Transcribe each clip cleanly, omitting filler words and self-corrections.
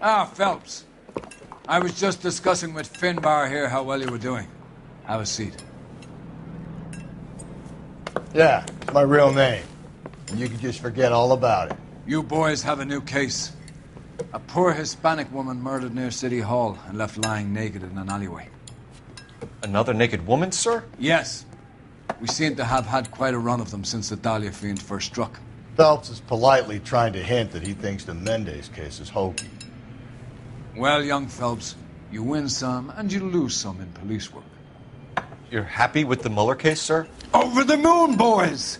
Ah, Phelps. I was just discussing with Finbar here how well you were doing. Have a seat. Yeah, it's my real name. And you can just forget all about it. You boys have a new case. A poor Hispanic woman murdered near City Hall and left lying naked in an alleyway. Another naked woman, sir? Yes. We seem to have had quite a run of them since the Dahlia fiend first struck. Phelps is politely trying to hint that he thinks the Mendez case is hokey. Well, young Phelps, you win some and you lose some in police work. You're happy with the Mueller case, sir? Over the moon, boys!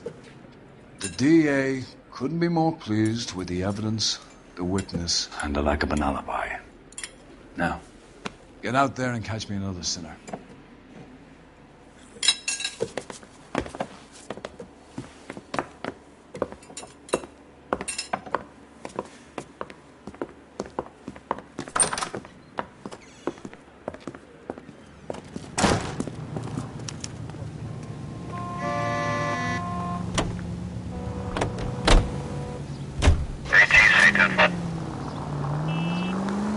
The DA couldn't be more pleased with the evidence, the witness, and the lack of an alibi. Now, get out there and catch me another sinner.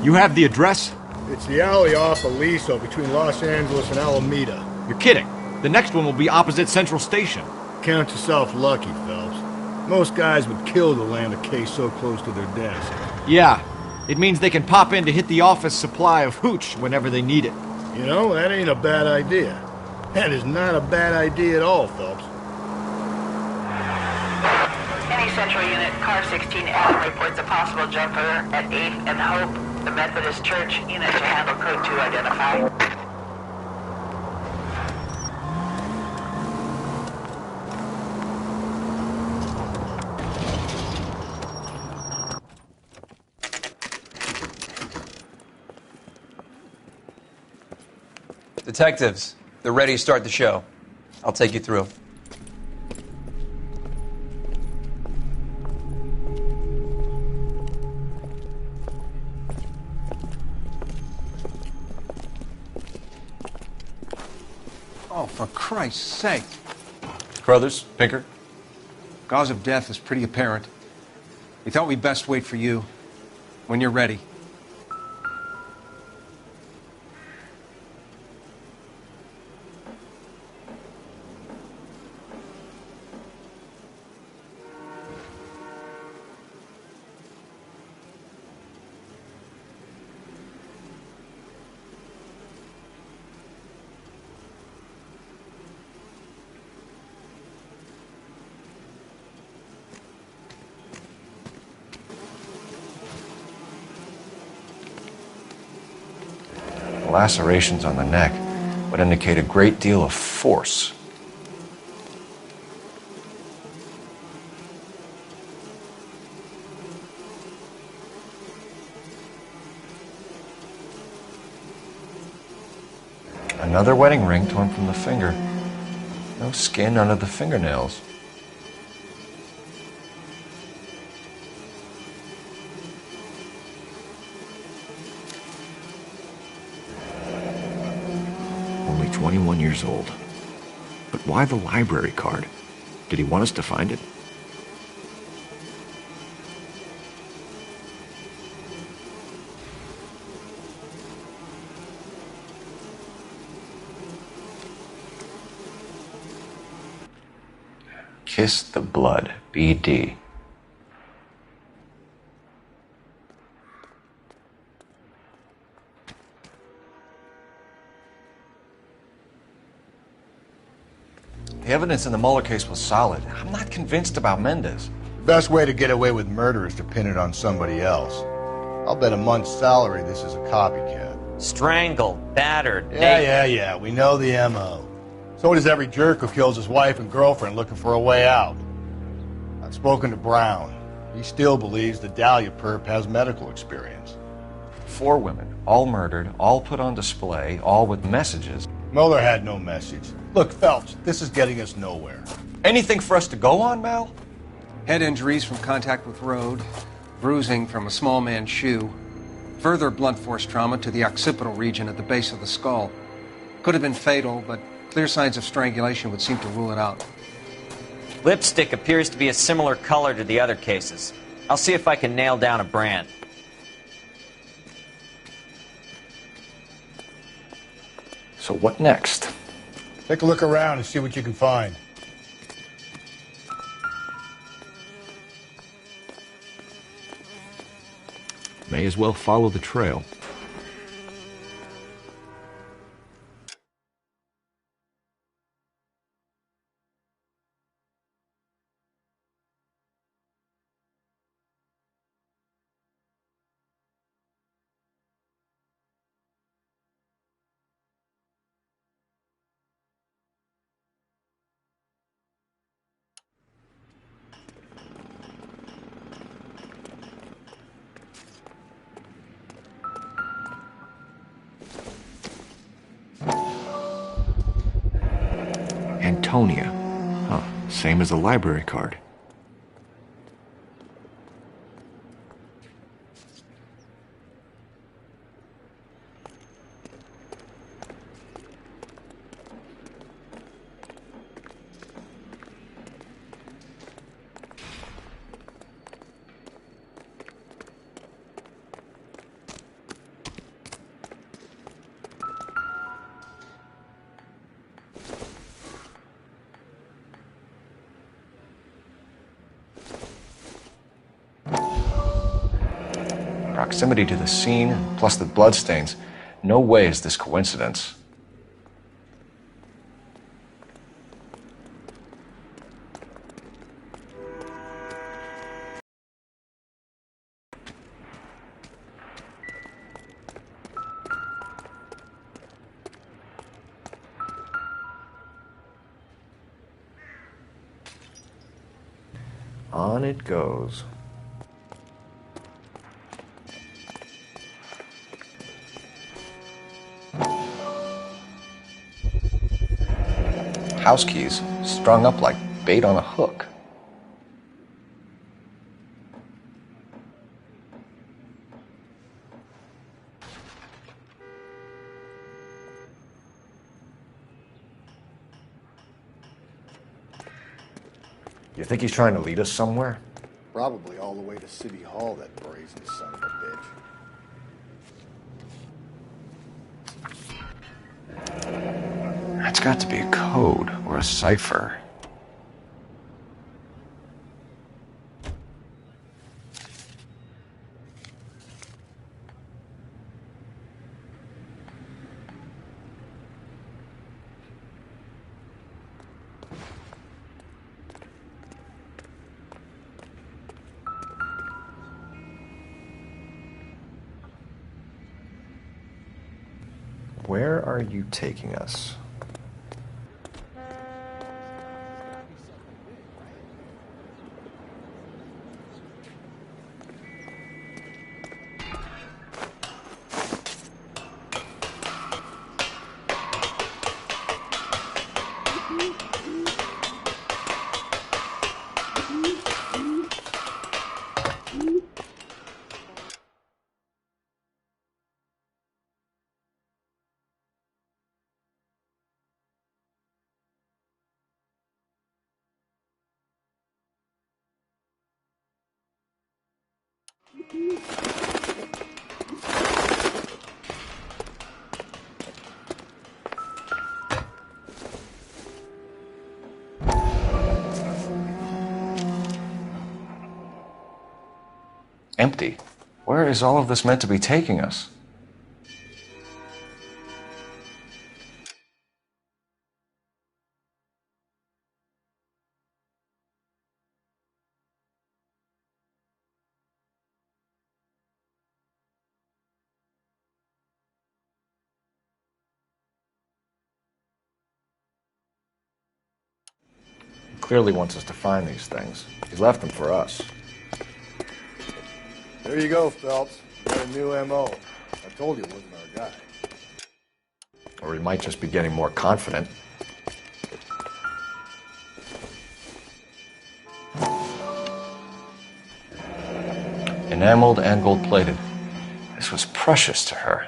You have the address? It's the alley off Aliso between Los Angeles and Alameda. You're kidding. The next one will be opposite Central Station. Count yourself lucky, Phelps. Most guys would kill to land a case so close to their desk. Yeah, it means they can pop in to hit the office supply of hooch whenever they need it. You know, that ain't a bad idea. That is not a bad idea at all, Phelps. Any Central Unit, Car 16L reports a possible jumper at 8th and Hope. The Methodist Church unit to handle code 2 identify. Detectives, they're ready to start the show. I'll take you through. Oh, for Christ's sake. Carruthers, Pinker. Cause of death is pretty apparent. We thought we'd best wait for you. When you're ready. Lacerations on the neck would indicate a great deal of force. Another wedding ring torn from the finger. No skin under the fingernails. Only 21 years old. But why the library card? Did he want us to find it? Kiss the Blood, BD. The evidence in the Mueller case was solid. I'm not convinced about Mendez. The best way to get away with murder is to pin it on somebody else. I'll bet a month's salary this is a copycat. Strangled, battered, Yeah, we know the M.O. So does every jerk who kills his wife and girlfriend looking for a way out. I've spoken to Brown. He still believes the Dahlia perp has medical experience. 4 women, all murdered, all put on display, all with messages. Mueller had no message. Look, Phelps, this is getting us nowhere. Anything for us to go on, Mal? Head injuries from contact with road, bruising from a small man's shoe, further blunt force trauma to the occipital region at the base of the skull. Could have been fatal, but clear signs of strangulation would seem to rule it out. Lipstick appears to be a similar color to the other cases. I'll see if I can nail down a brand. So what next? Take a look around and see what you can find. May as well follow the trail. Antonia. Huh, same as the library card. Proximity to the scene, plus the bloodstains. No way is this coincidence. On it goes. House keys strung up like bait on a hook. You think he's trying to lead us somewhere? Probably all the way to City Hall, that brazen son of a bitch. That's got to be a code or a cipher. Where are you taking us? Empty. Where is all of this meant to be taking us? He clearly wants us to find these things. He's left them for us. There you go, Phelps. You got a new M.O. I told you it wasn't our guy. Or he might just be getting more confident. Enameled and gold-plated. This was precious to her.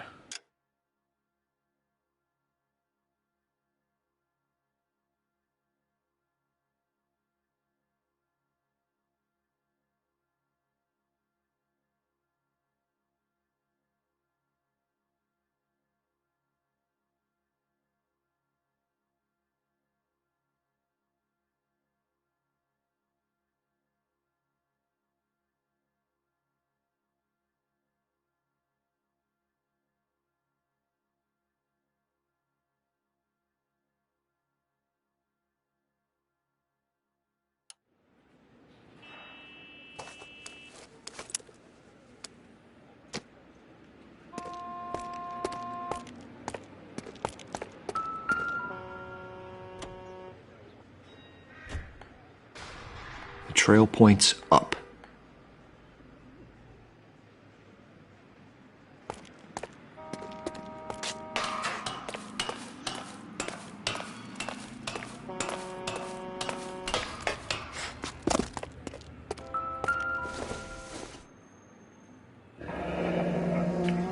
trail points up.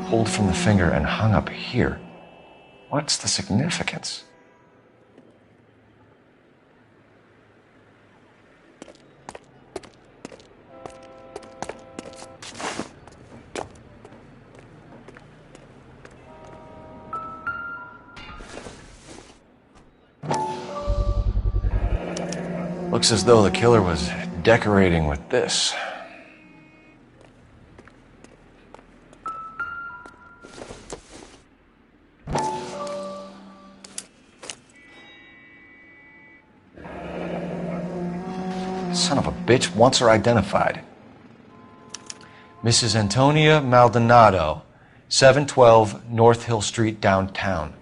Pulled from the finger and hung up here. What's the significance? Looks as though the killer was decorating with this. Son of a bitch wants her identified. Mrs. Antonia Maldonado, 712 North Hill Street, downtown.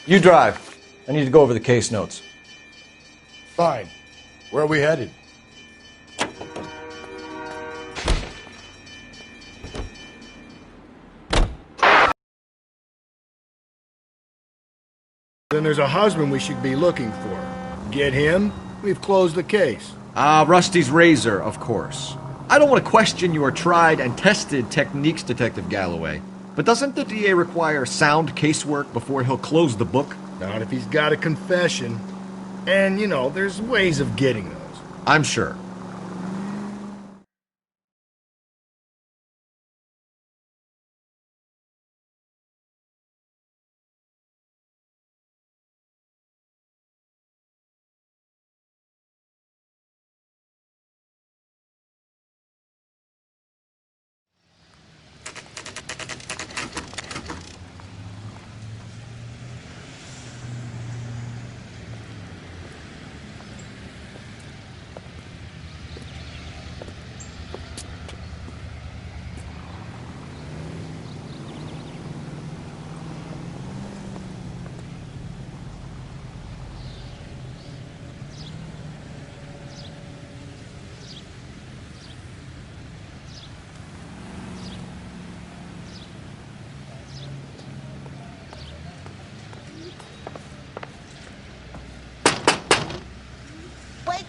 You drive. I need to go over the case notes. Fine. Where are we headed? Then there's a husband we should be looking for. Get him, we've closed the case. Rusty's razor, of course. I don't want to question your tried and tested techniques, Detective Galloway. But doesn't the DA require sound casework before he'll close the book? Not if he's got a confession. And, you know, there's ways of getting those. I'm sure.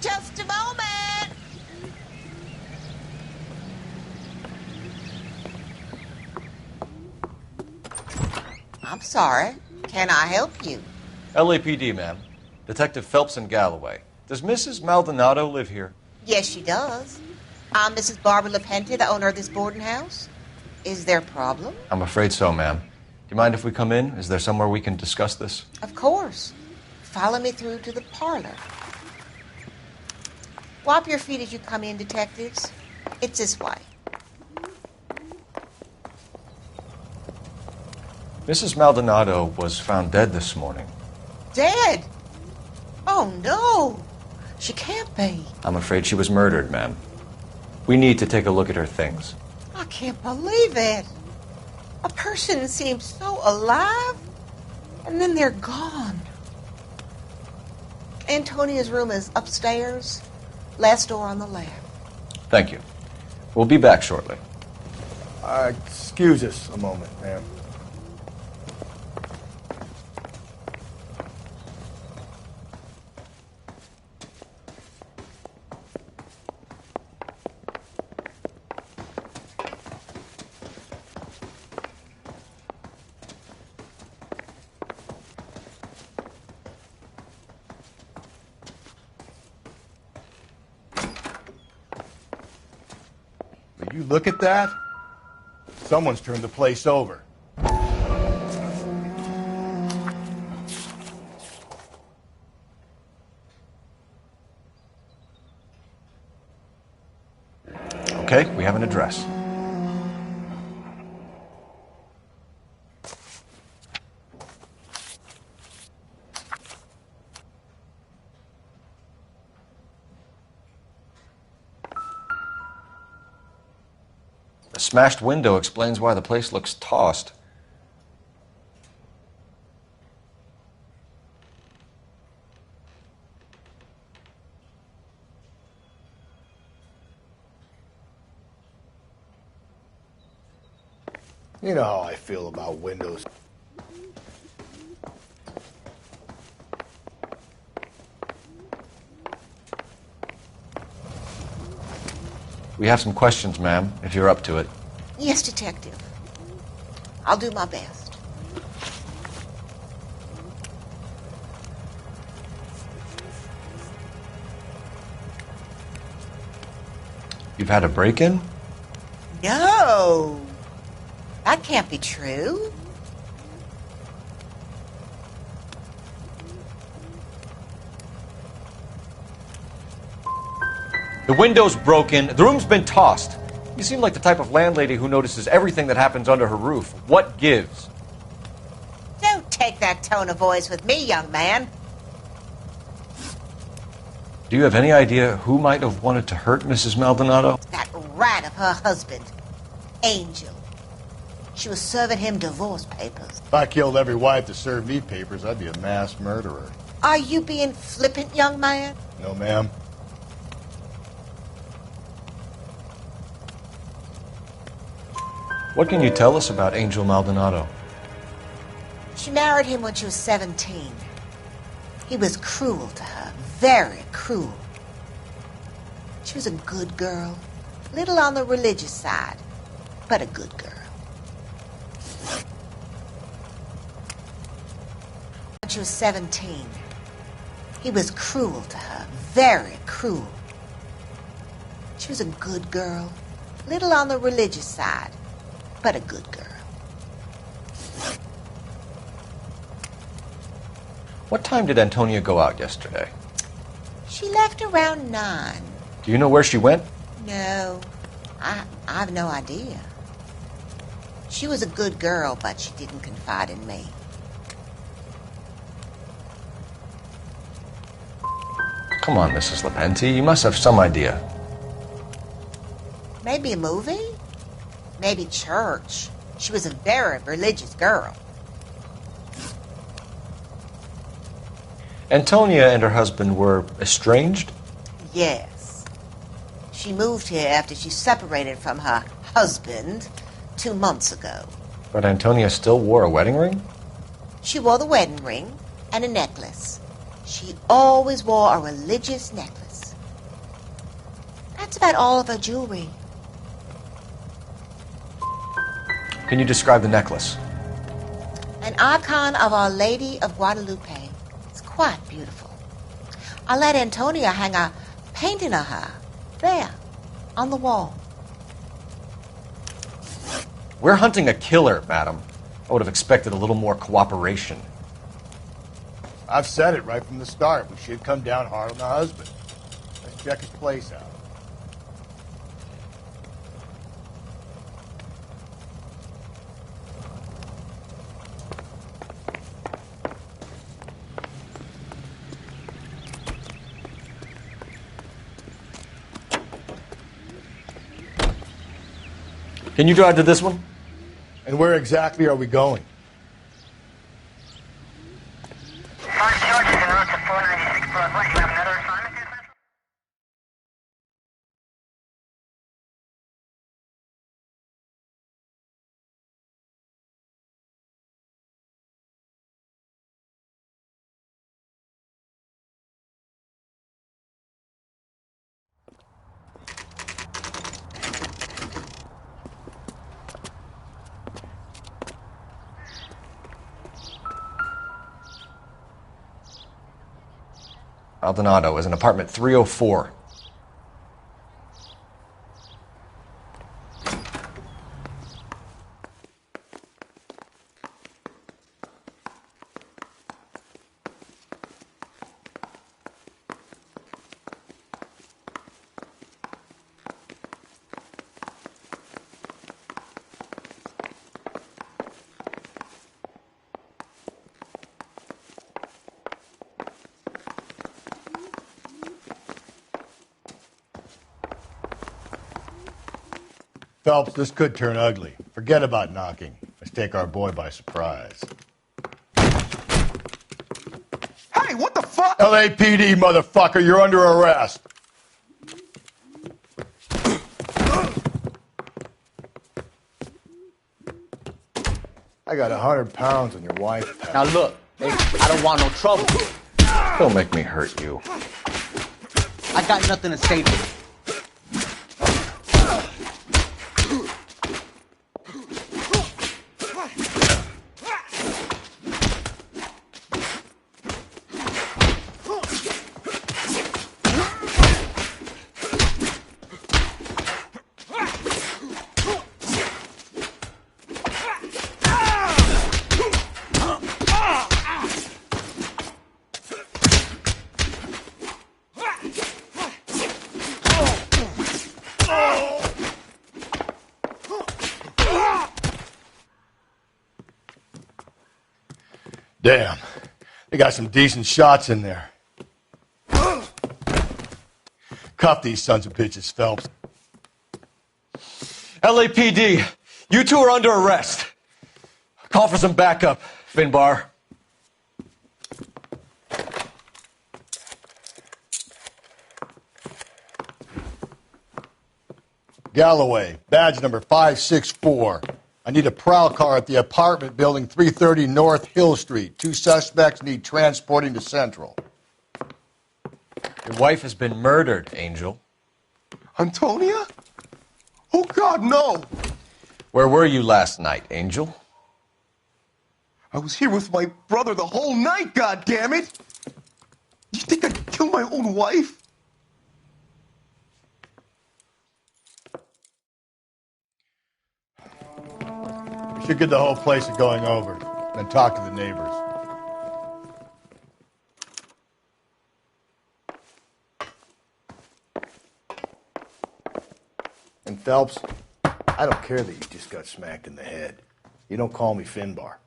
Just a moment. I'm sorry. Can I help you? LAPD, ma'am. Detective Phelps and Galloway. Does Mrs. Maldonado live here? Yes, she does. I'm Mrs. Barbara LaPente, the owner of this boarding house. Is there a problem? I'm afraid so, ma'am. Do you mind if we come in? Is there somewhere we can discuss this? Of course. Follow me through to the parlor. Wipe your feet as you come in, detectives. It's this way. Mrs. Maldonado was found dead this morning. Dead? Oh, no. She can't be. I'm afraid she was murdered, ma'am. We need to take a look at her things. I can't believe it. A person seems so alive, and then they're gone. Antonia's room is upstairs. Last door on the left. Thank you. We'll be back shortly. Excuse us a moment, ma'am. Will you look at that? Someone's turned the place over. Okay, we have an address. The smashed window explains why the place looks tossed. You know how I feel about windows. We have some questions, ma'am, if you're up to it. Yes, Detective. I'll do my best. You've had a break-in? No. That can't be true. The window's broken. The room's been tossed. You seem like the type of landlady who notices everything that happens under her roof. What gives? Don't take that tone of voice with me, young man. Do you have any idea who might have wanted to hurt Mrs. Maldonado? That rat of her husband, Angel. She was serving him divorce papers. If I killed every wife to serve me papers, I'd be a mass murderer. Are you being flippant, young man? No, ma'am. What can you tell us about Angel Maldonado? She married him when she was 17. He was cruel to her, very cruel. She was a good girl, little on the religious side, but a good girl. When she was 17, he was cruel to her, very cruel. She was a good girl, little on the religious side, but a good girl. What time did Antonia go out yesterday? She left around 9. Do you know where she went? No, I have no idea. She was a good girl, but she didn't confide in me. Come on, Mrs. Lepenti, you must have some idea. Maybe a movie? Maybe church. She was a very religious girl. Antonia and her husband were estranged? Yes. She moved here after she separated from her husband 2 months ago. But Antonia still wore a wedding ring? She wore the wedding ring and a necklace. She always wore a religious necklace. That's about all of her jewelry. Can you describe the necklace? An icon of Our Lady of Guadalupe. It's quite beautiful. I let Antonia hang a painting of her there on the wall. We're hunting a killer, madam. I would have expected a little more cooperation. I've said it right from the start. We should come down hard on the husband. Let's check his place out. Can you drive to this one? And where exactly are we going? Maldonado is in apartment 304. Phelps, this could turn ugly. Forget about knocking. Let's take our boy by surprise. Hey, what the fuck? LAPD, motherfucker, you're under arrest. I got 100 pounds on your wife. Now look, I don't want no trouble. Don't make me hurt you. I got nothing to say to you. Damn. They got some decent shots in there. Cuff these sons of bitches, Phelps. LAPD, you two are under arrest. Call for some backup, Finbar. Galloway, badge number 564. I need a prowl car at the apartment building 330 North Hill Street. 2 suspects need transporting to Central. Your wife has been murdered, Angel. Antonia? Oh, God, no! Where were you last night, Angel? I was here with my brother the whole night, goddammit! You think I'd kill my own wife? We should get the whole place going over, then talk to the neighbors. And Phelps, I don't care that you just got smacked in the head. You don't call me Finbar.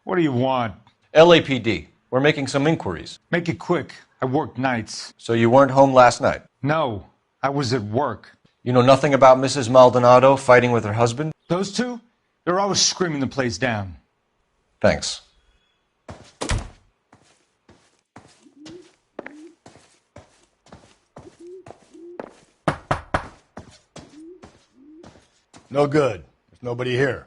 What do you want? LAPD, we're making some inquiries. Make it quick. I work nights. So you weren't home last night? No, I was at work. You know nothing about Mrs. Maldonado fighting with her husband? Those two? They're always screaming the place down. Thanks. No good. There's nobody here.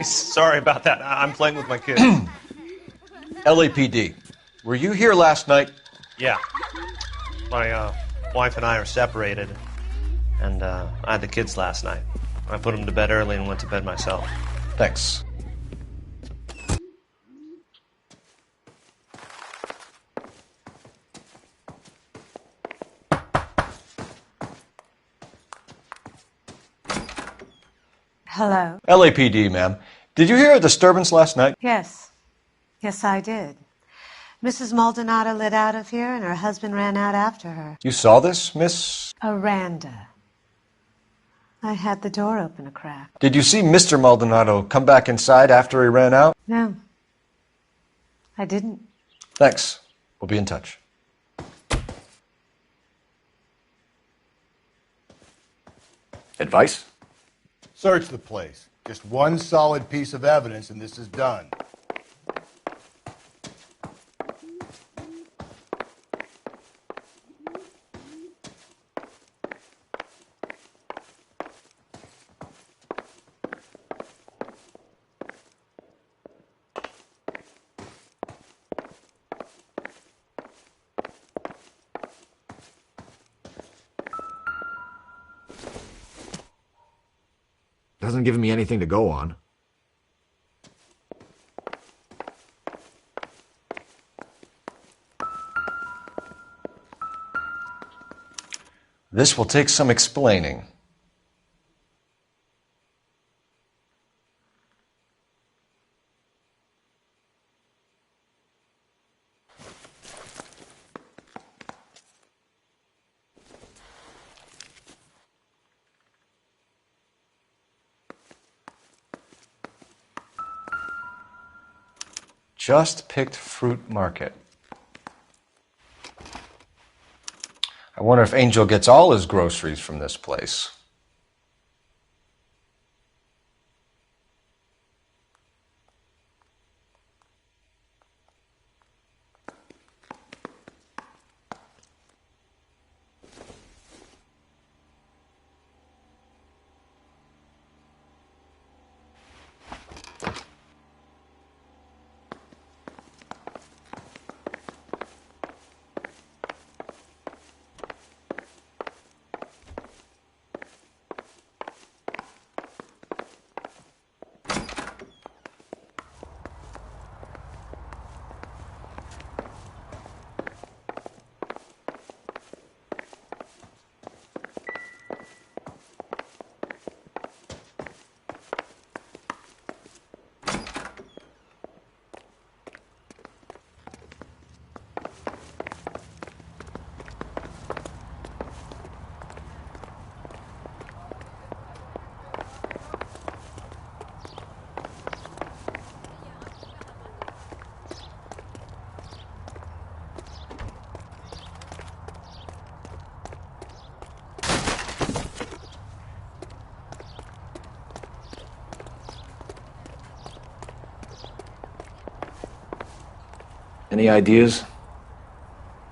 Sorry about that. I'm playing with my kids. LAPD, were you here last night? Yeah. My wife and I are separated, and I had the kids last night. I put them to bed early and went to bed myself. Thanks. Hello? LAPD, ma'am. Did you hear a disturbance last night? Yes. Yes, I did. Mrs. Maldonado lit out of here, and her husband ran out after her. You saw this, Miss? Aranda. I had the door open a crack. Did you see Mr. Maldonado come back inside after he ran out? No. I didn't. Thanks. We'll be in touch. Advice? Search the place. Just one solid piece of evidence, and this is done. Hasn't given me anything to go on. This will take some explaining. Just Picked Fruit Market. I wonder if Angel gets all his groceries from this place. Any ideas?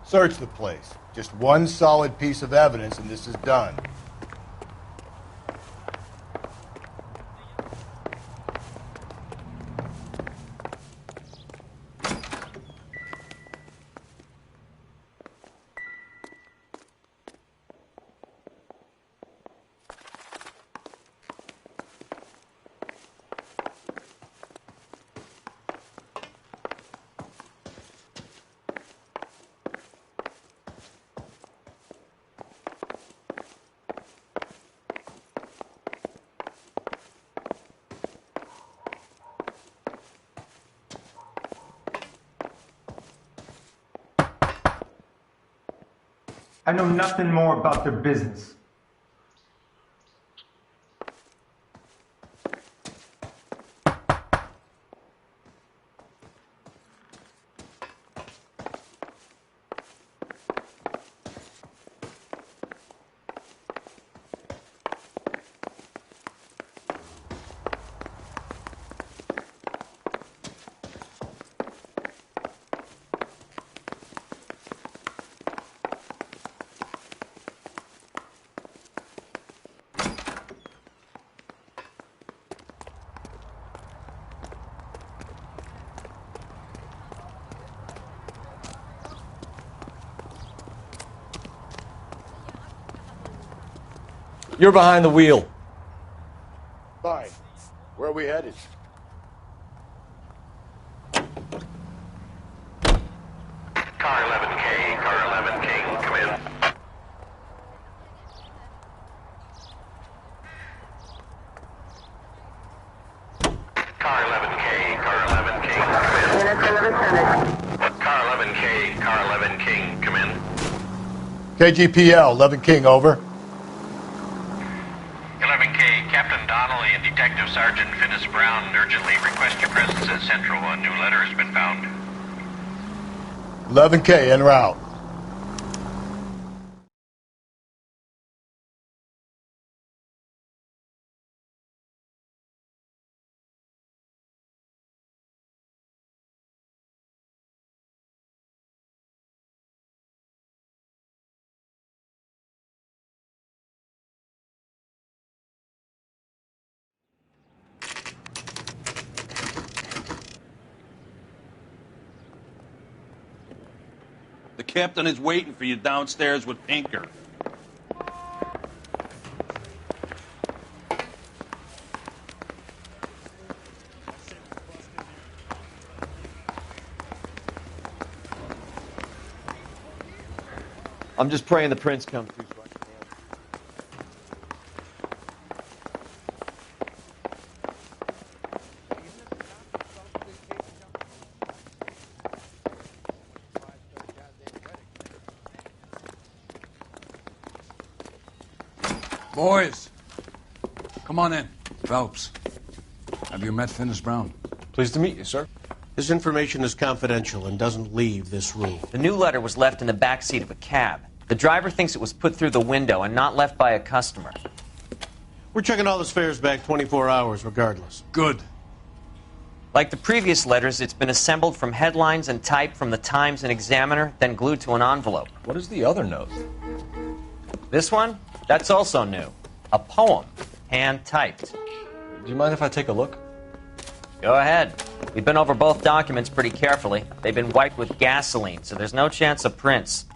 Search the place. Just one solid piece of evidence and this is done. I know nothing more about their business. You're behind the wheel. Fine. Where are we headed? Car 11K, Car 11K, come in. Car 11K, Car 11K, come in. Car 11K, Car 11 King, come in. KGPL, 11 King, over. 11K, Captain Donnelly and Detective Sergeant Finis Brown urgently request your presence at Central. A new letter has been found. 11K, en route. The captain is waiting for you downstairs with Pinker. I'm just praying the prince comes through. Boys, come on in. Phelps, have you met Finis Brown? Pleased to meet you, sir. This information is confidential and doesn't leave this room. The new letter was left in the back seat of a cab. The driver thinks it was put through the window and not left by a customer. We're checking all the fares back 24 hours regardless. Good. Like the previous letters, it's been assembled from headlines and typed from the Times and Examiner, then glued to an envelope. What is the other note? This one? That's also new. A poem, hand-typed. Do you mind if I take a look? Go ahead. We've been over both documents pretty carefully. They've been wiped with gasoline, so there's no chance of prints.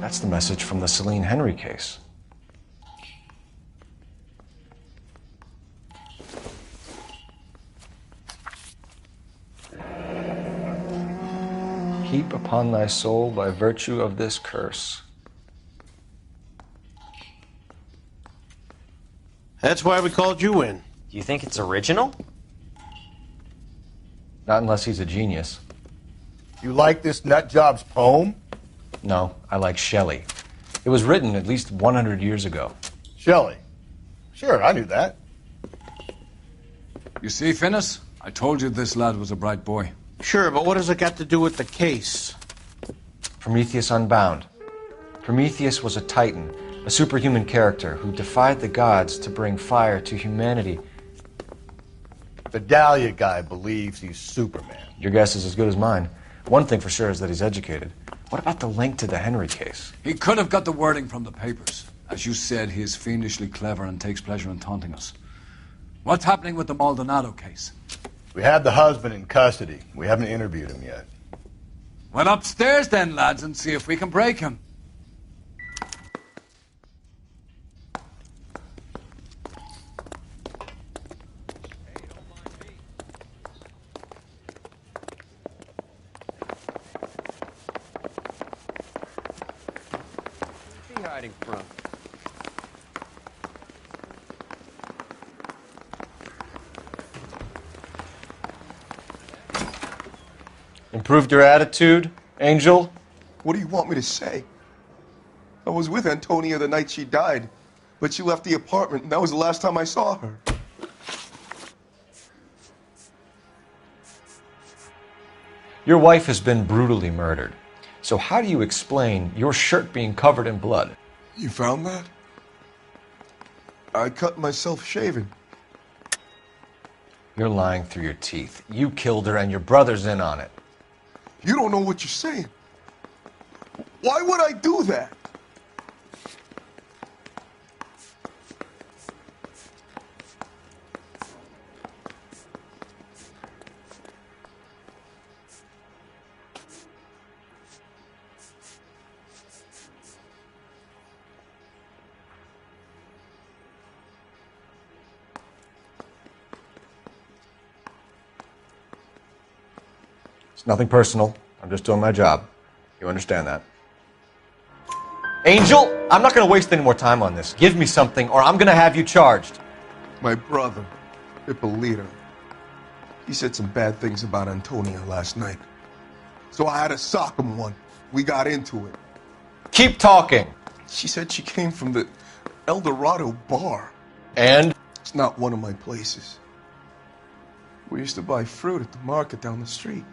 That's the message from the Celine Henry case. Heap upon thy soul by virtue of this curse. That's why we called you in. Do you think it's original? Not unless he's a genius. You like this nutjob's poem? No, I like Shelley. It was written at least 100 years ago. Shelley? Sure, I knew that. You see, Finnis? I told you this lad was a bright boy. Sure, but what has it got to do with the case? Prometheus Unbound. Prometheus was a titan, a superhuman character who defied the gods to bring fire to humanity. The Dahlia guy believes he's Superman. Your guess is as good as mine. One thing for sure is that he's educated. What about the link to the Henry case? He could have got the wording from the papers. As you said, he is fiendishly clever and takes pleasure in taunting us. What's happening with the Maldonado case? We have the husband in custody. We haven't interviewed him yet. Well, upstairs then, lads, and see if we can break him. Where's he hiding from? Improved your attitude, Angel? What do you want me to say? I was with Antonia the night she died, but she left the apartment, and that was the last time I saw her. Your wife has been brutally murdered. So how do you explain your shirt being covered in blood? You found that? I cut myself shaving. You're lying through your teeth. You killed her and your brother's in on it. You don't know what you're saying. Why would I do that? It's nothing personal. I'm just doing my job. You understand that? Angel, I'm not going to waste any more time on this. Give me something or I'm going to have you charged. My brother, Ippolito, he said some bad things about Antonia last night. So I had to sock him one. We got into it. Keep talking. She said she came from the El Dorado bar. And? It's not one of my places. We used to buy fruit at the market down the street.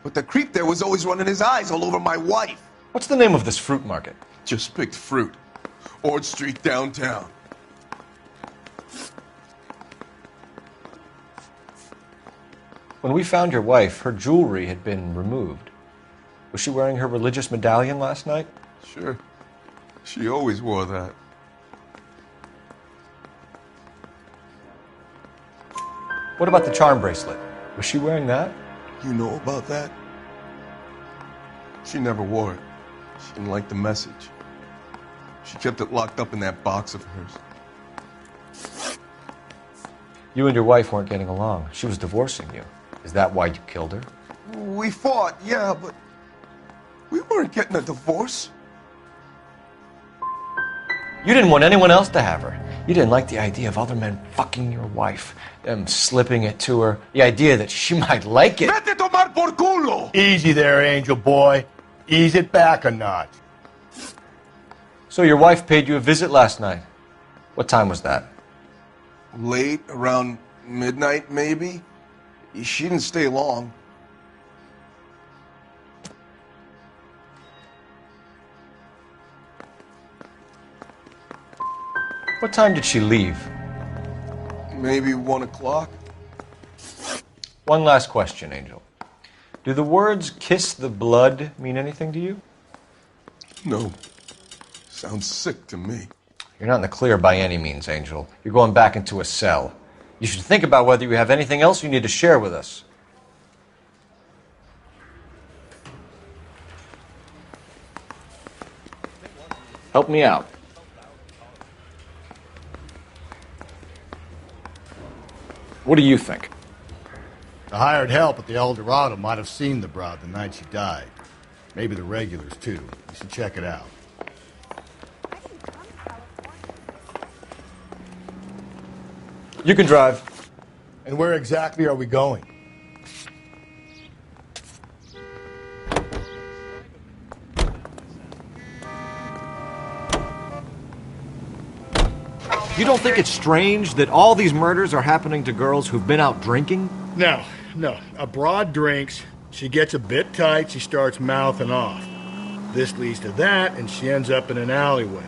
But the creep there was always running his eyes all over my wife. What's the name of this fruit market? Just picked fruit. Ord Street downtown. When we found your wife, her jewelry had been removed. Was she wearing her religious medallion last night? Sure. She always wore that. What about the charm bracelet? Was she wearing that? You know about that? She never wore it. She didn't like the message. She kept it locked up in that box of hers. You and your wife weren't getting along. She was divorcing you. Is that why you killed her? We fought, yeah, but we weren't getting a divorce. You didn't want anyone else to have her. You didn't like the idea of other men fucking your wife, them slipping it to her, the idea that she might like it. Vete tomar por culo! Easy there, Angel boy. Ease it back a notch. So your wife paid you a visit last night. What time was that? Late, around midnight, maybe. She didn't stay long. What time did she leave? Maybe 1 o'clock. One last question, Angel. Do the words kiss the blood mean anything to you? No. Sounds sick to me. You're not in the clear by any means, Angel. You're going back into a cell. You should think about whether you have anything else you need to share with us. Help me out. What do you think? The hired help at the El Dorado might have seen the broad the night she died. Maybe the regulars, too. You should check it out. You can drive. And where exactly are we going? You don't think it's strange that all these murders are happening to girls who've been out drinking? No. A broad drinks, she gets a bit tight, she starts mouthing off. This leads to that, and she ends up in an alleyway.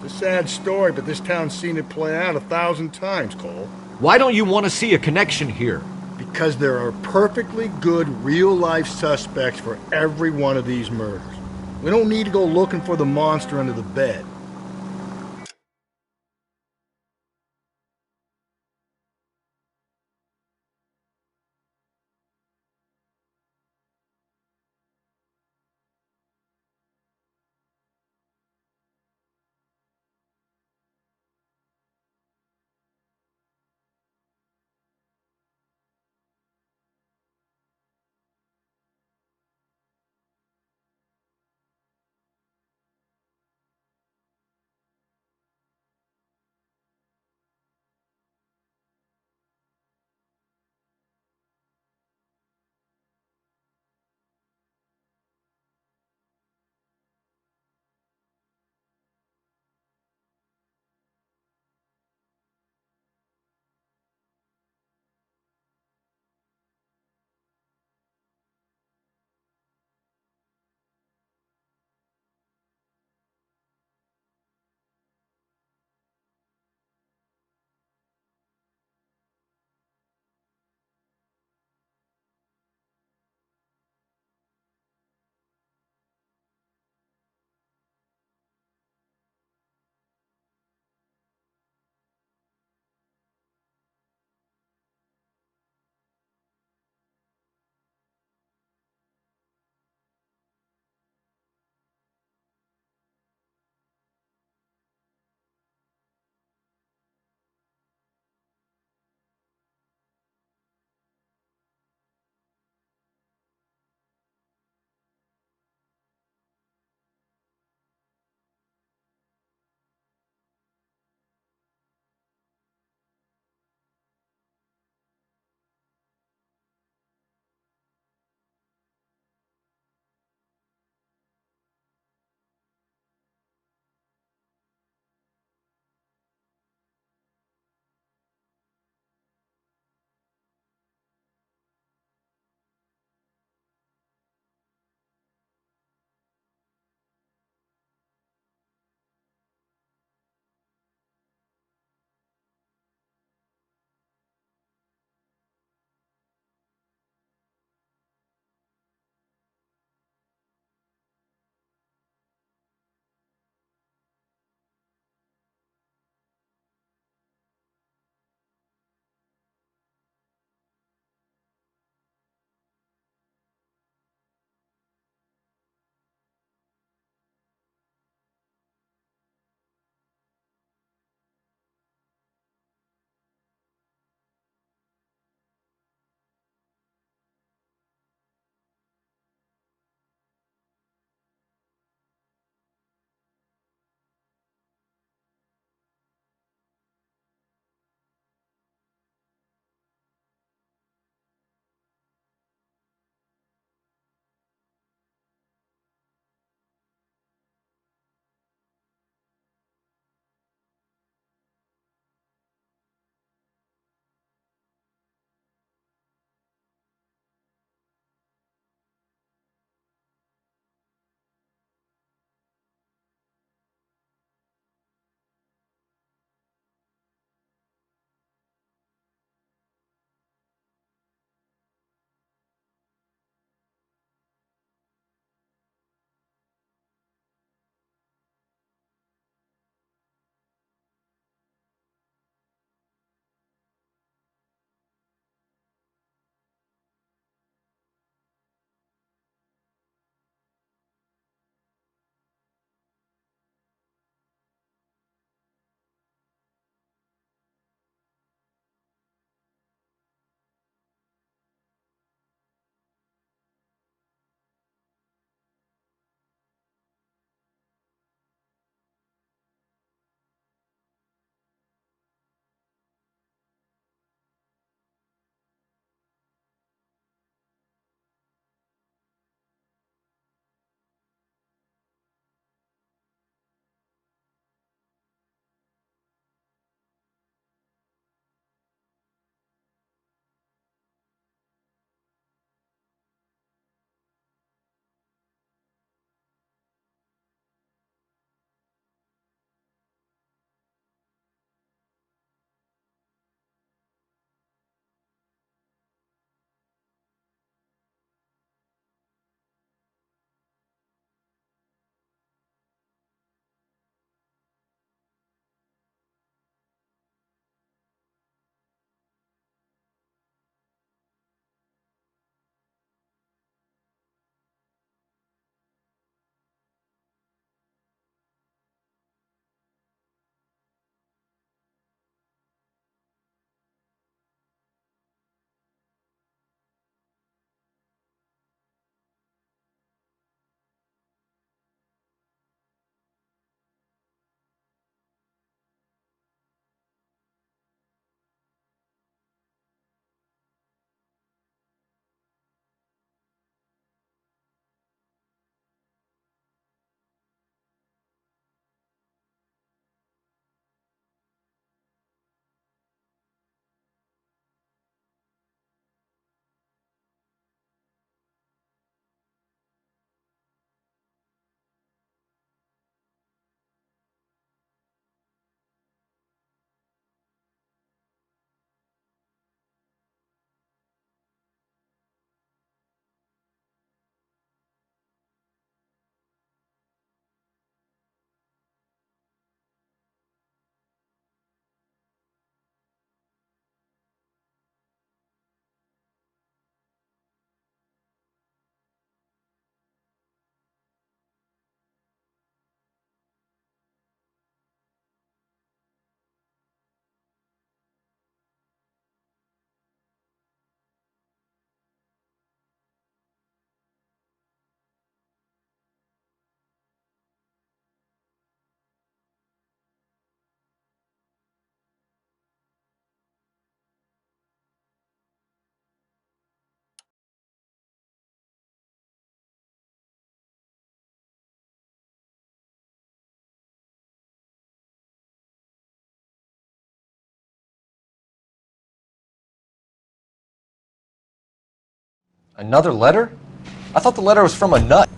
It's a sad story, but this town's seen it play out 1,000 times, Cole. Why don't you want to see a connection here? Because there are perfectly good real-life suspects for every one of these murders. We don't need to go looking for the monster under the bed. Another letter? I thought the letter was from a nut.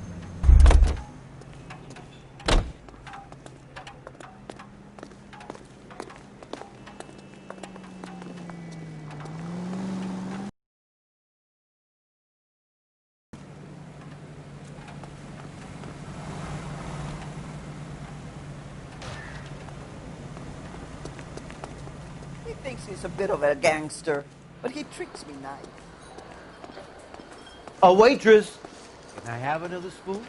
He thinks he's a bit of a gangster, but he treats me nice. A waitress. Can I have another spoon?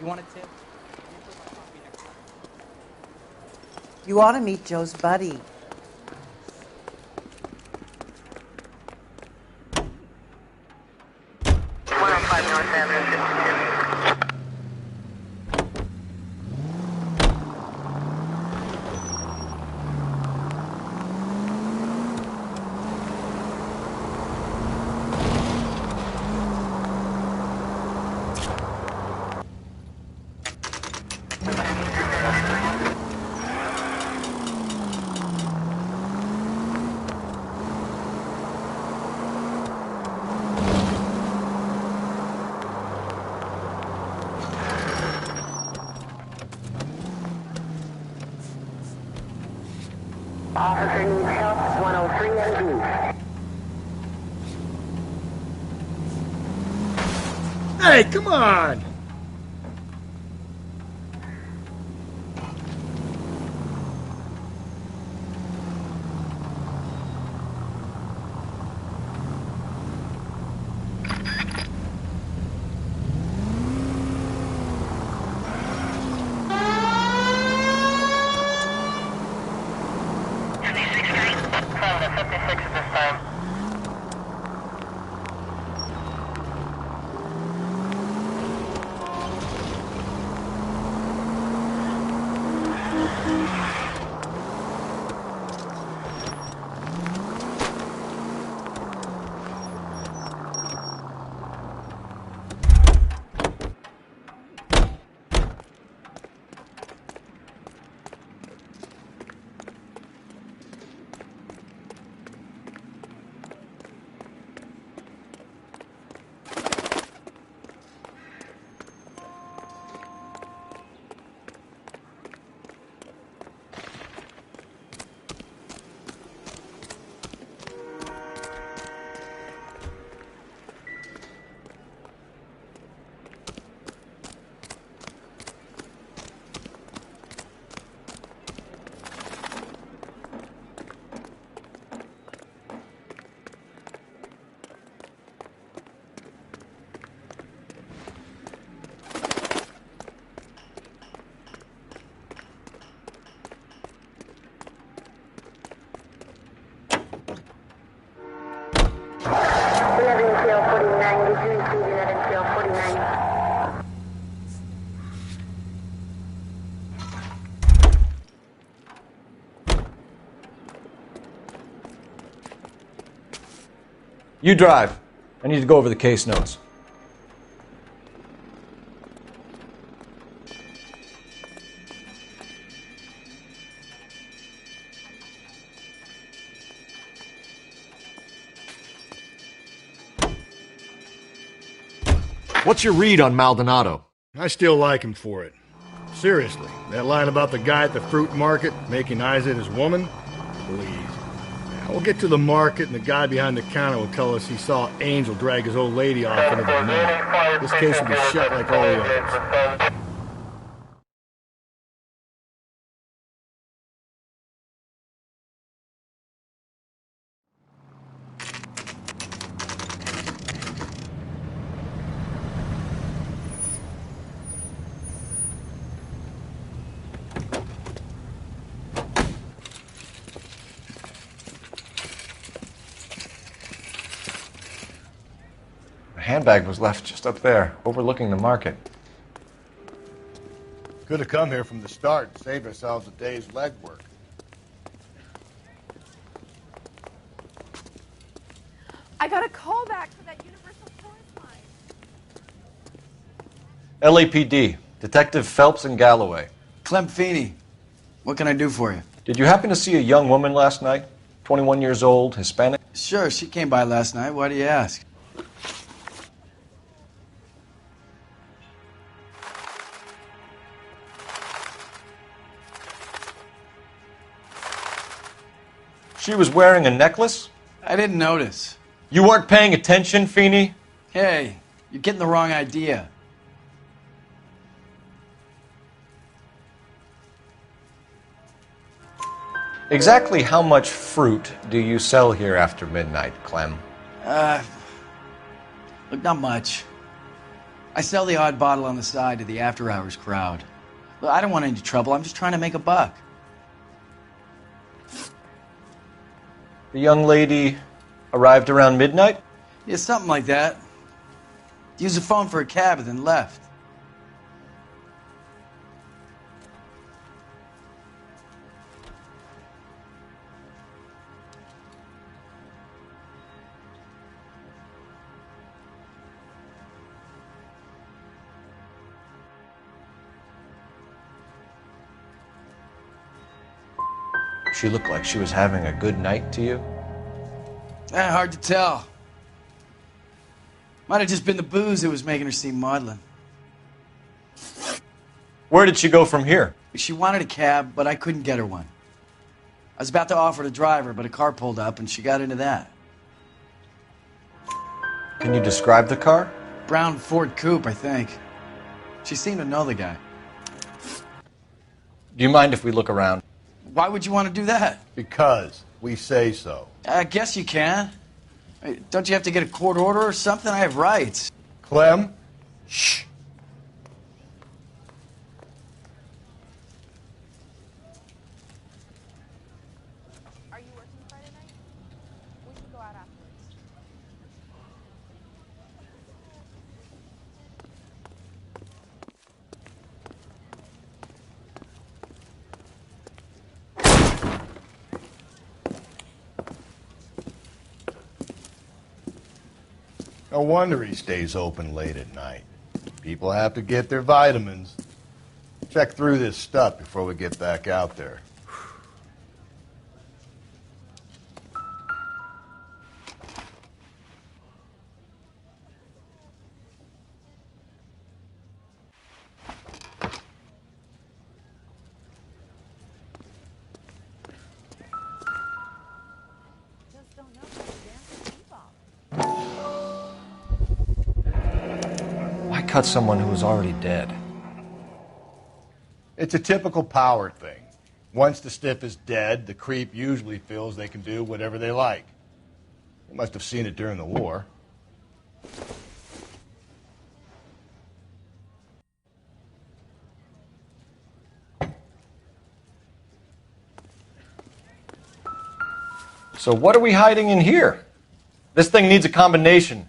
You want a tip? You ought to meet Joe's buddy. Officer needs help, 103 and B. Hey, come on! You drive. I need to go over the case notes. What's your read on Maldonado? I still like him for it. Seriously, that line about the guy at the fruit market making eyes at his woman? Please. We'll get to the market, and the guy behind the counter will tell us he saw Angel drag his old lady off into the night. This case will be shut like all the others. Handbag was left just up there, overlooking the market. Could have come here from the start and saved ourselves a day's legwork. I got a call back for that Universal Forest line. LAPD, Detective Phelps and Galloway. Clem Feeney, what can I do for you? Did you happen to see a young woman last night? 21 years old, Hispanic? Sure, she came by last night. Why do you ask? She was wearing a necklace? I didn't notice. You weren't paying attention, Feeney? Hey, you're getting the wrong idea. Exactly how much fruit do you sell here after midnight, Clem? Look, not much. I sell the odd bottle on the side to the after-hours crowd. Look, I don't want any trouble. I'm just trying to make a buck. The young lady arrived around midnight? Yeah, something like that. Used the phone for a cab and then left. She looked like she was having a good night to you? Hard to tell. Might have just been the booze that was making her seem maudlin. Where did she go from here? She wanted a cab, but I couldn't get her one. I was about to offer to drive her, but a car pulled up and she got into that. Can you describe the car? Brown Ford Coupe, I think. She seemed to know the guy. Do you mind if we look around? Why would you want to do that? Because we say so. I guess you can. Don't you have to get a court order or something? I have rights. Clem? Shh. Are you working Friday night? We can go out afterwards. No wonder he stays open late at night. People have to get their vitamins. Check through this stuff before we get back out there. Why cut someone who was already dead? It's a typical power thing. Once the stiff is dead, the creep usually feels they can do whatever they like. They must have seen it during the war. So what are we hiding in here? This thing needs a combination.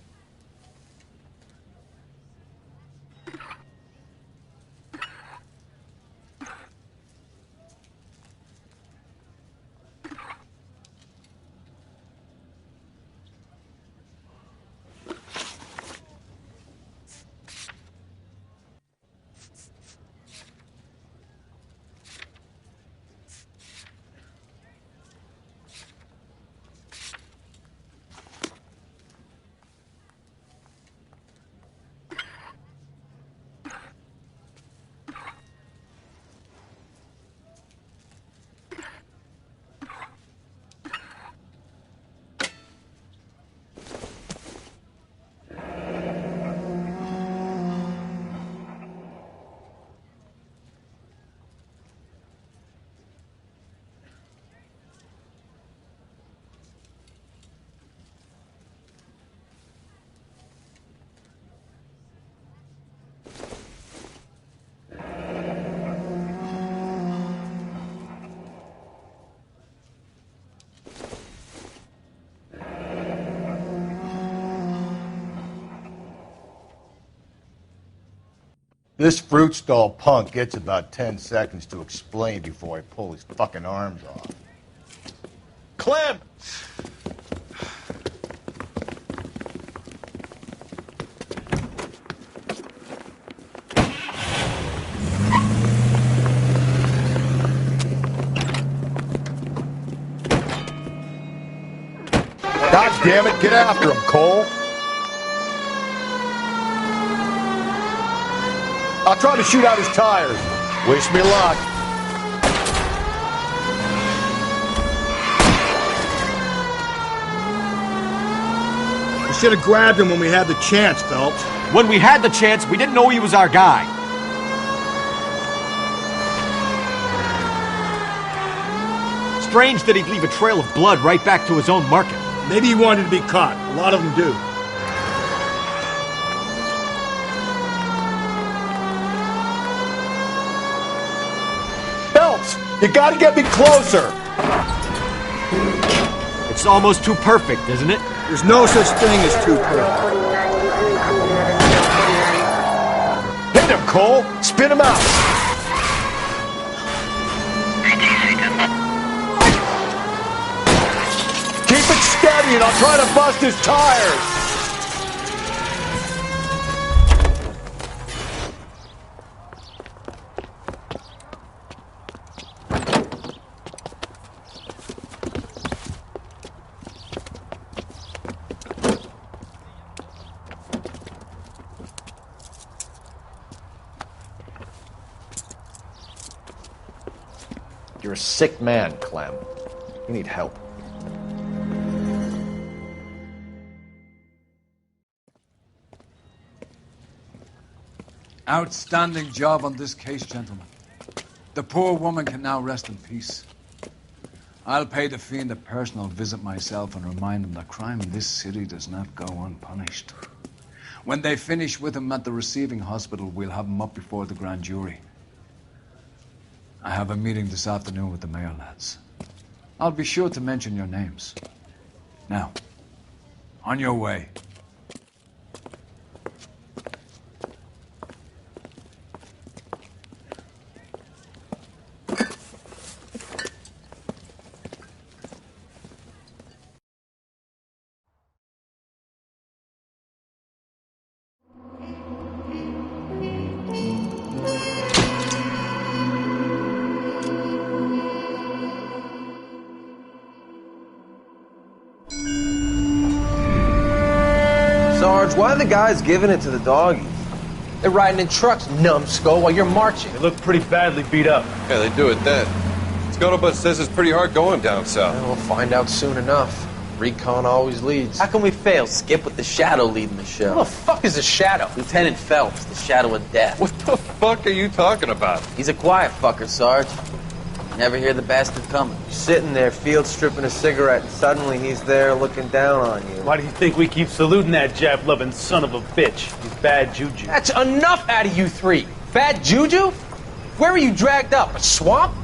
This fruit stall punk gets about 10 seconds to explain before I pull his fucking arms off. Clem! damn it! Get after him, Cole! I'll try to shoot out his tires. Wish me luck. We should have grabbed him when we had the chance, Phelps. When we had the chance, we didn't know he was our guy. Strange that he'd leave a trail of blood right back to his own market. Maybe he wanted to be caught. A lot of them do. Phelps, you gotta get me closer. It's almost too perfect, isn't it? There's no such thing as too perfect. Hit him, Cole. Spin him out. Keep it steady and I'll try to bust his tires. You're a sick man, Clem. You need help. Outstanding job on this case, gentlemen. The poor woman can now rest in peace. I'll pay the fiend a personal visit myself and remind him that crime in this city does not go unpunished. When they finish with him at the receiving hospital, we'll have him up before the grand jury. I have a meeting this afternoon with the mayor lads. I'll be sure to mention your names. Now, on your way. Sarge, why are the guys giving it to the doggies? They're riding in trucks, numbskull, while you're marching. They look pretty badly beat up. Yeah, they do it then. Scuttlebutt says it's pretty hard going down south. Yeah, we'll find out soon enough. Recon always leads. How can we fail, Skip, with the Shadow leading the show? Who the fuck is the Shadow? Lieutenant Phelps, the Shadow of Death. What the fuck are you talking about? He's a quiet fucker, Sarge. Never hear the bastard coming. You're sitting there, field stripping a cigarette, and suddenly he's there looking down on you. Why do you think we keep saluting that Jap-loving son of a bitch? He's bad juju. That's enough out of you three. Bad juju? Where were you dragged up? A swamp?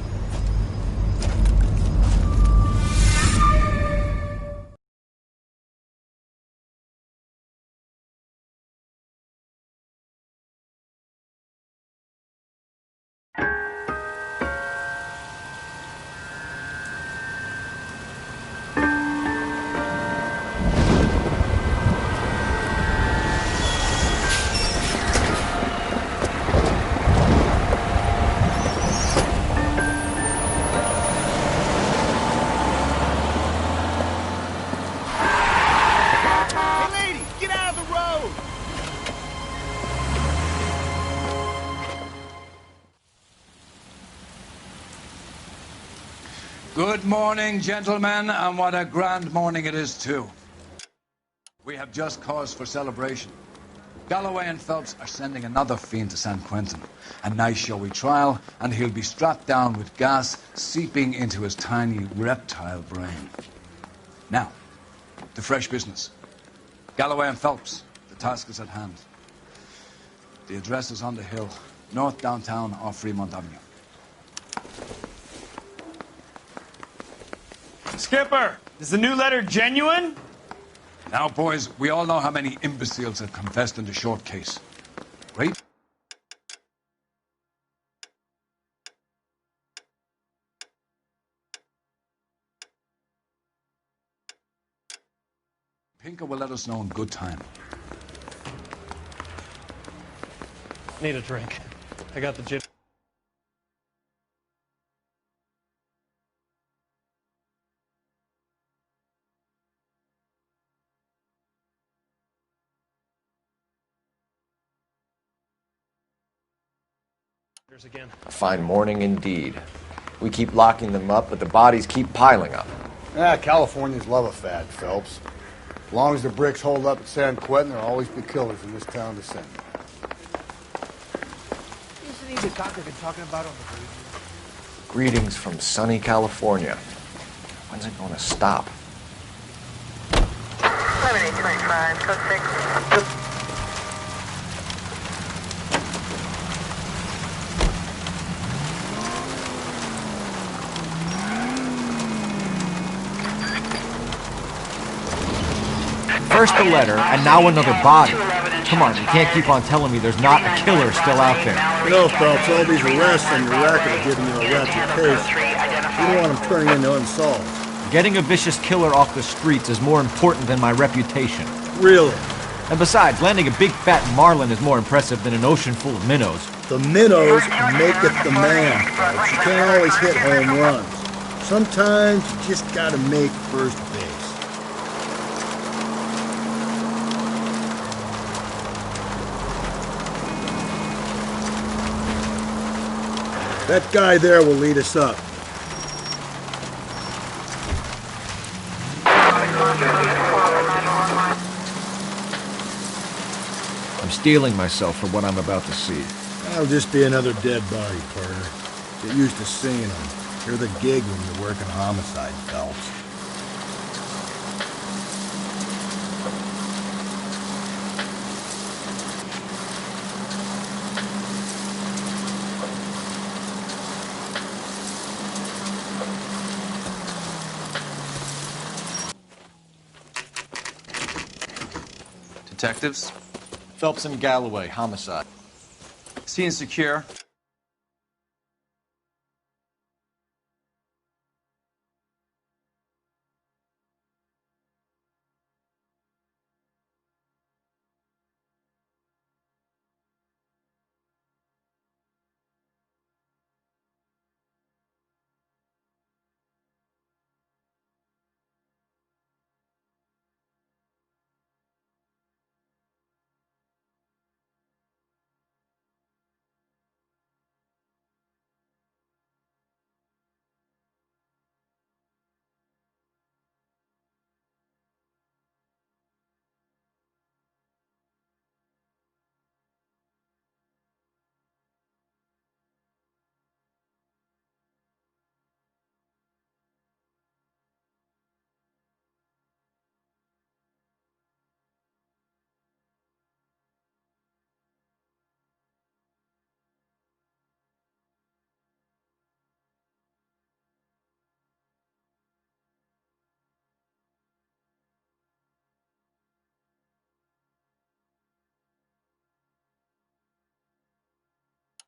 Good morning, gentlemen, and what a grand morning it is, too. We have just cause for celebration. Galloway and Phelps are sending another fiend to San Quentin. A nice showy trial, and he'll be strapped down with gas seeping into his tiny reptile brain. Now, to fresh business. Galloway and Phelps, the task is at hand. The address is on the hill, north downtown off Fremont Avenue. Skipper, is the new letter genuine? Now, boys, we all know how many imbeciles have confessed in the short case. Right? Pinker will let us know in good time. Need a drink. I got the gin. again. A fine morning indeed. We keep locking them up, but the bodies keep piling up. Yeah, Californians love a fad, Phelps. As long as the bricks hold up at San Quentin, there'll always be killers in this town to send. Isn't he the cop they've been talking about on the radio? Greetings from sunny California. When's it going to stop? 11825, code 6. First the letter, and now another body. Come on, you can't keep on telling me there's not a killer still out there. You know, Phelps, all these arrests and your record are giving you a ratchet case. You don't want them turning into unsolved. Getting a vicious killer off the streets is more important than my reputation. Really? And besides, landing a big fat marlin is more impressive than an ocean full of minnows. The minnows make it the man, Phelps. You can't always hit home runs. Sometimes you just gotta make first base. That guy there will lead us up. I'm steeling myself for what I'm about to see. That'll just be another dead body, partner. Get used to seeing them. You're the gig when you're working homicide, Phelps. Detectives? Phelps and Galloway, homicide. Scene secure.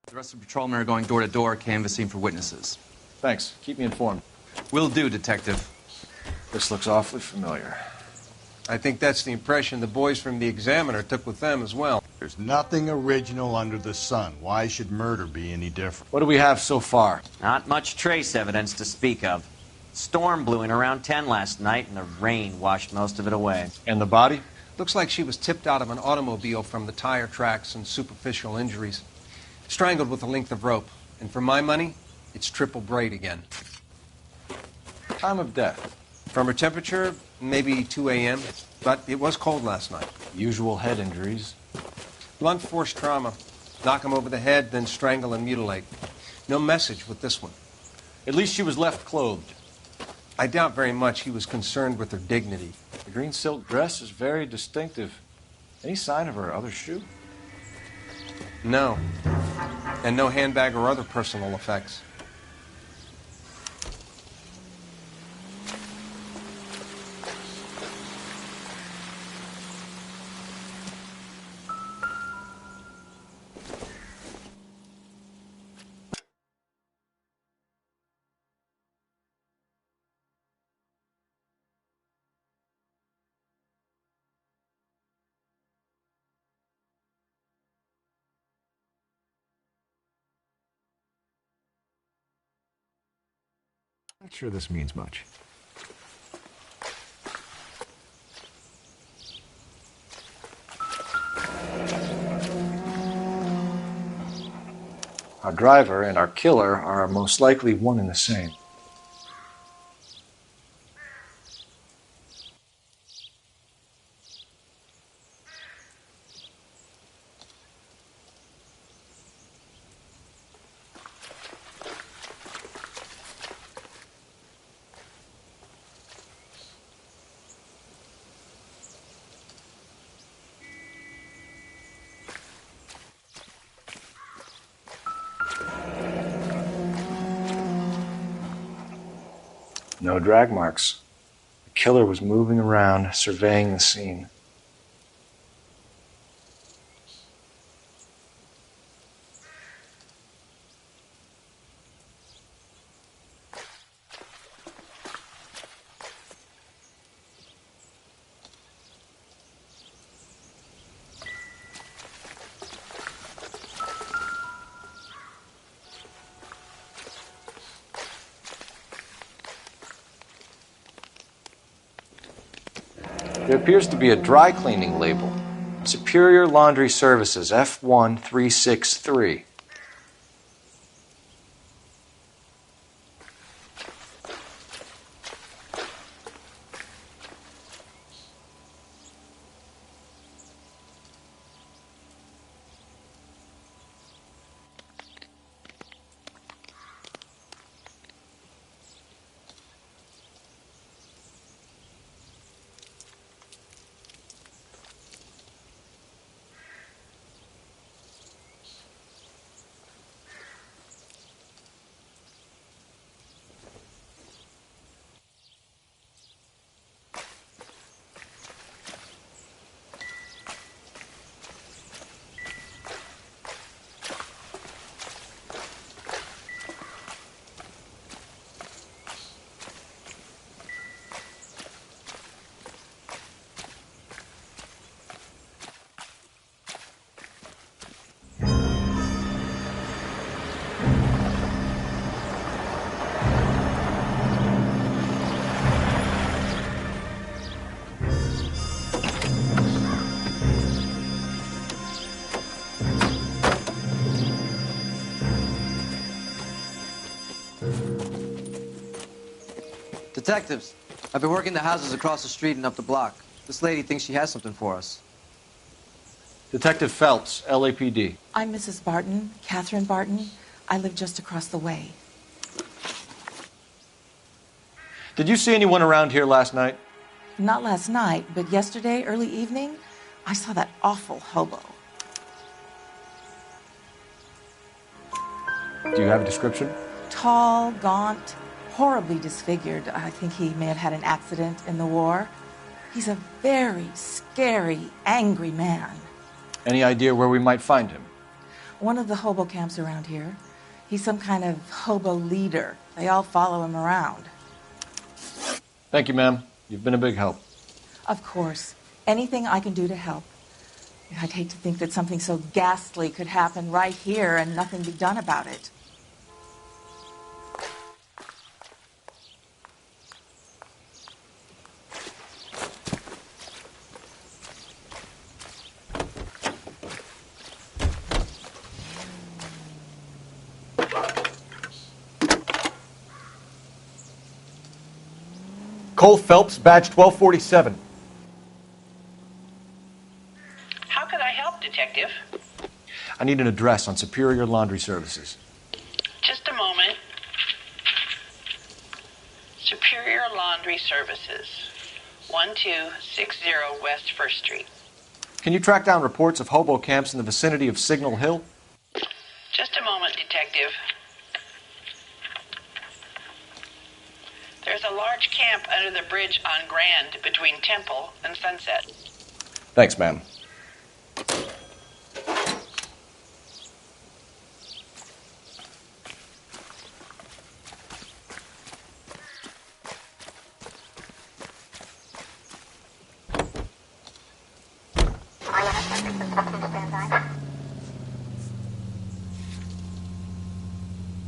The rest of the patrolmen are going door to door, canvassing for witnesses. Thanks. Keep me informed. Will do, Detective. This looks awfully familiar. I think that's the impression the boys from the Examiner took with them as well. There's nothing original under the sun. Why should murder be any different? What do we have so far? Not much trace evidence to speak of. Storm blew in around 10 last night, and the rain washed most of it away. And the body? Looks like she was tipped out of an automobile from the tire tracks and superficial injuries. Strangled with a length of rope. And for my money, it's triple braid again. Time of death? From her temperature, maybe 2 a.m., but it was cold last night. Usual head injuries? Blunt force trauma. Knock him over the head, then strangle and mutilate. No message with this one. At least she was left clothed. I doubt very much he was concerned with her dignity. The green silk dress is very distinctive. Any sign of her other shoe? No. And no handbag or other personal effects. Not sure this means much. Our driver and our killer are most likely one and the same. No drag marks. The killer was moving around, surveying the scene. There appears to be a dry cleaning label. Superior Laundry Services, F1363. Detectives, I've been working the houses across the street and up the block. This lady thinks she has something for us. Detective Phelps, LAPD. I'm Mrs. Barton, Catherine Barton. I live just across the way. Did you see anyone around here last night? Not last night, but yesterday, early evening, I saw that awful hobo. Do you have a description? Tall, gaunt, horribly disfigured. I think he may have had an accident in the war. He's a very scary, angry man. Any idea where we might find him? One of the hobo camps around here. He's some kind of hobo leader. They all follow him around. Thank you, ma'am. You've been a big help. Of course. Anything I can do to help. I'd hate to think that something so ghastly could happen right here and nothing be done about it. Cole Phelps, badge 1247. How could I help, Detective? I need an address on Superior Laundry Services. Just a moment. Superior Laundry Services, 1260 West 1st Street. Can you track down reports of hobo camps in the vicinity of Signal Hill? Just a moment, Detective. There's a large camp under the bridge on Grand between Temple and Sunset. Thanks, ma'am.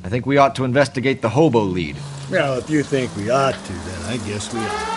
I think we ought to investigate the hobo lead. Well, if you think we ought to, then I guess we ought.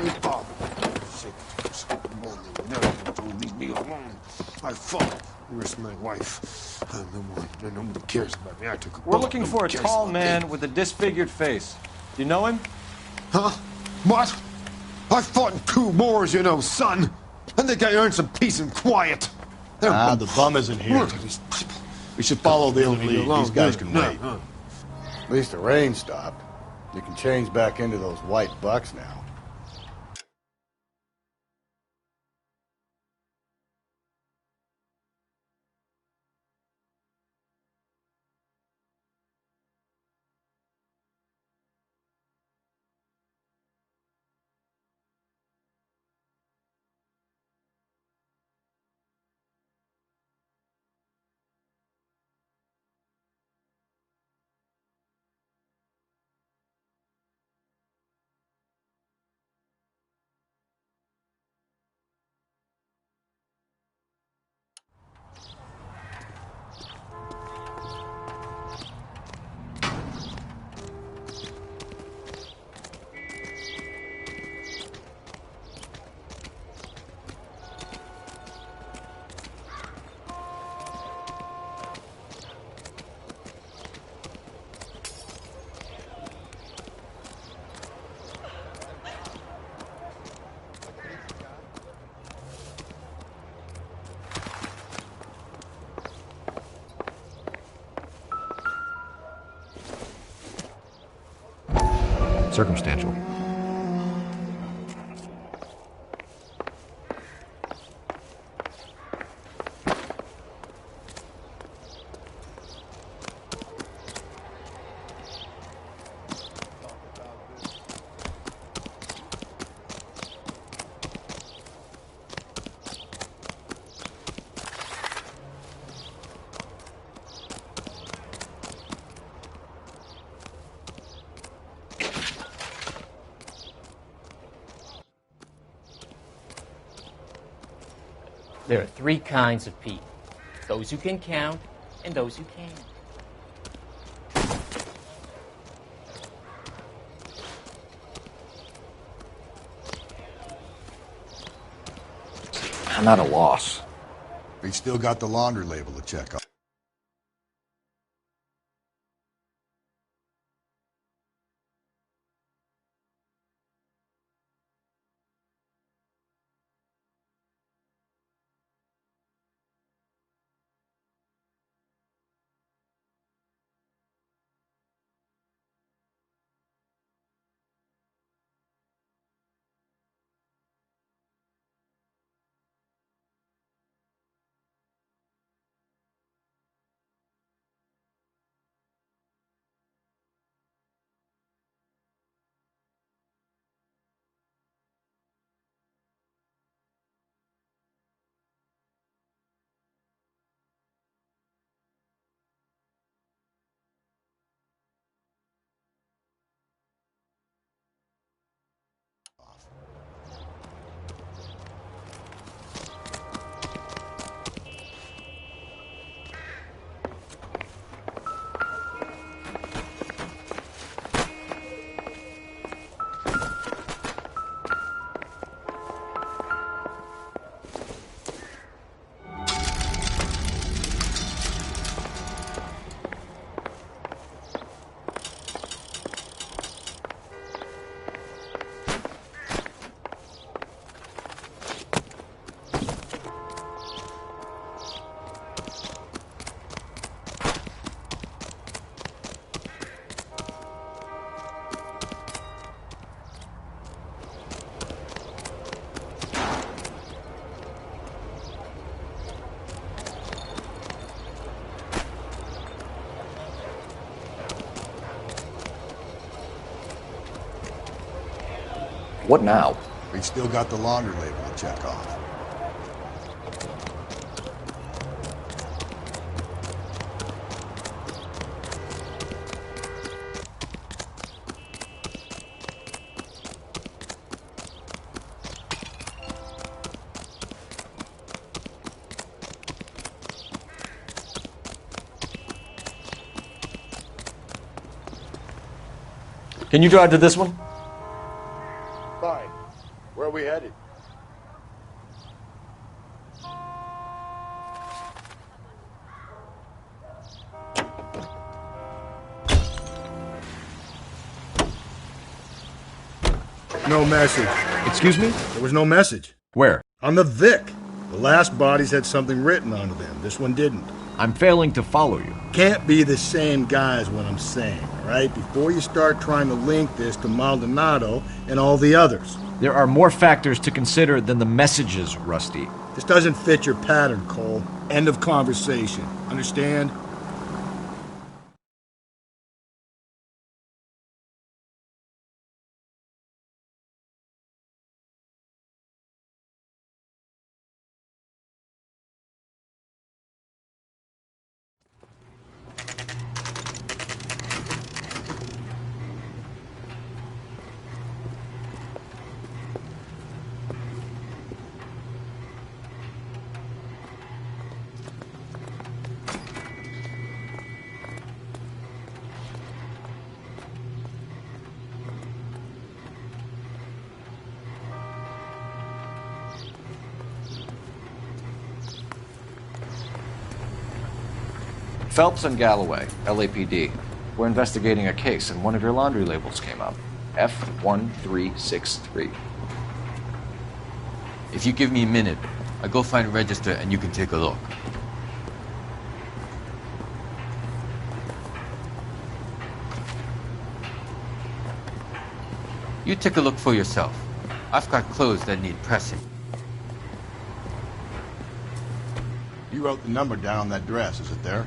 worry. Oh, shit. Come on, now. Don't leave me alone. I fuck. Where's my wife? Nobody cares about me. I took a We're bullet. looking Nobody for a cares tall about man me. with a disfigured face. Do you know him? Huh? What? I fought in 2 wars, you know, son. I think I earned some peace and quiet. The bum isn't here. We should follow the lead. These guys can wait. At least the rain stopped. You can change back into those white bucks now. Circumstantial. There are 3 kinds of people. Those who can count and those who can't. I'm at a loss. We still got the laundry label to check off. What now? We still got the laundry label to check off. Can you drive to this one? Fine. No message. Excuse me? There was no message. Where? On the Vic. The last bodies had something written onto them. This one didn't. I'm failing to follow you. Can't be the same guy is what I'm saying, all right? Before you start trying to link this to Maldonado and all the others. There are more factors to consider than the messages, Rusty. This doesn't fit your pattern, Cole. End of conversation. Understand? Phelps and Galloway, LAPD. We're investigating a case, and one of your laundry labels came up. F1363. If you give me a minute, I'll go find a register and you can take a look. You take a look for yourself. I've got clothes that need pressing. You wrote the number down on that dress, is it there?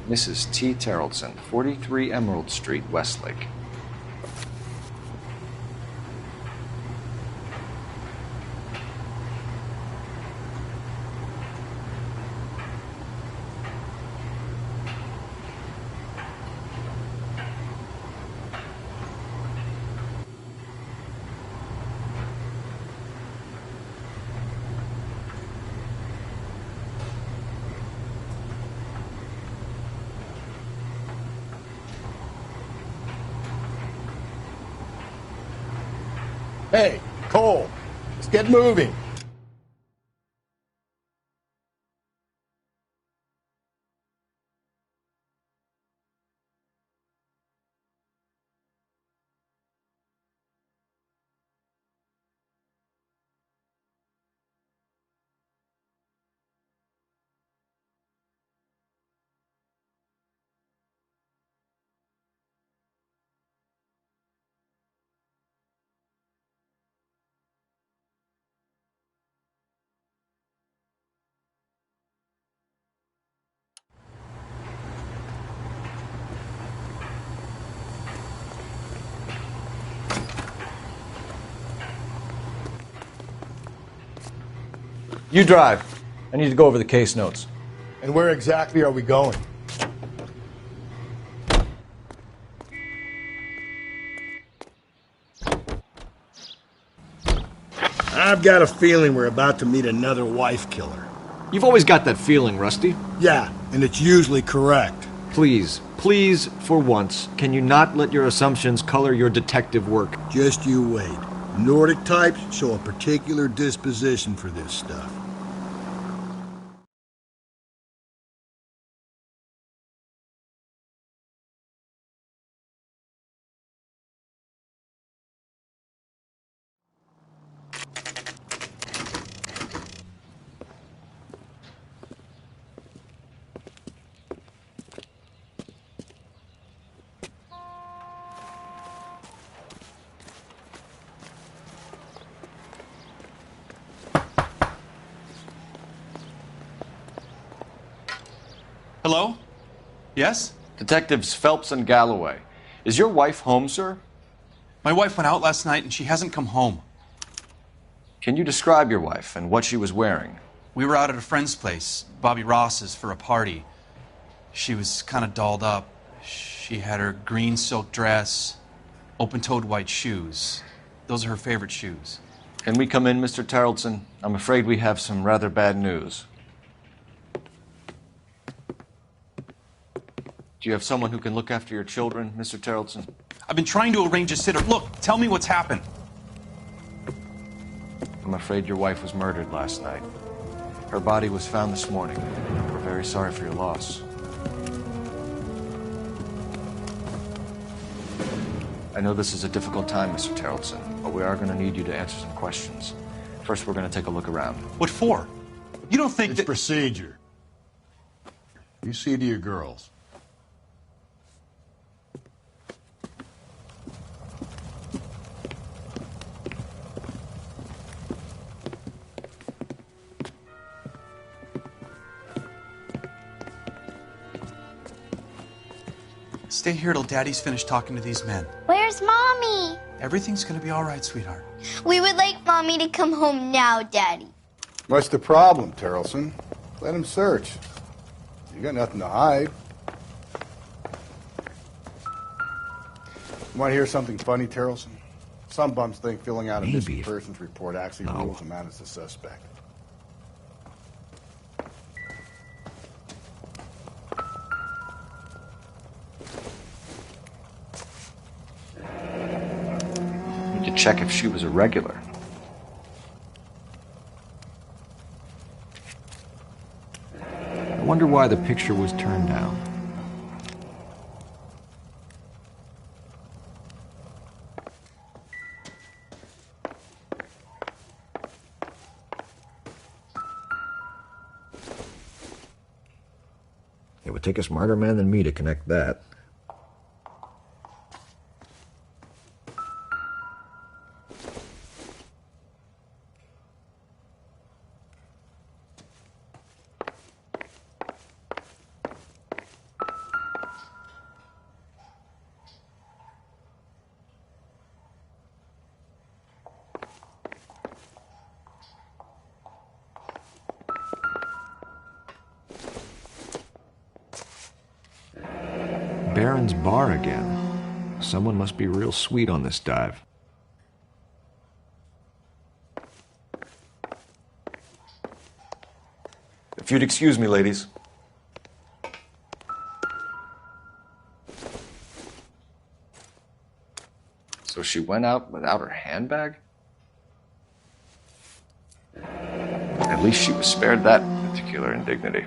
Mrs. T. Terrellson, 43 Emerald Street, Westlake. Hey, Cole, let's get moving. You drive. I need to go over the case notes. And where exactly are we going? I've got a feeling we're about to meet another wife killer. You've always got that feeling, Rusty. Yeah, and it's usually correct. Please, please, for once, can you not let your assumptions color your detective work? Just you wait. Nordic types show a particular disposition for this stuff. Hello? Yes? Detectives Phelps and Galloway. Is your wife home, sir? My wife went out last night and she hasn't come home. Can you describe your wife and what she was wearing? We were out at a friend's place, Bobby Ross's, for a party. She was kind of dolled up. She had her green silk dress, open-toed white shoes. Those are her favorite shoes. Can we come in, Mr. Tarleton? I'm afraid we have some rather bad news. Do you have someone who can look after your children, Mr. Tarleton? I've been trying to arrange a sitter. Look, tell me what's happened. I'm afraid your wife was murdered last night. Her body was found this morning. We're very sorry for your loss. I know this is a difficult time, Mr. Tarleton, but we are going to need you to answer some questions. First, we're going to take a look around. What for? You don't think it's that... procedure. You see to your girls. Stay here till Daddy's finished talking to these men. Where's Mommy? Everything's gonna be all right, sweetheart. We would like Mommy to come home now, Daddy. What's the problem, Tarleton? Let him search. You got nothing to hide. You want to hear something funny, Tarleton? Some bums think filling out a missing persons report actually rules him out as a suspect. To check if she was a regular. I wonder why the picture was turned down. It would take a smarter man than me to connect that. Baron's bar again. Someone must be real sweet on this dive. If you'd excuse me, ladies. So she went out without her handbag? At least she was spared that particular indignity.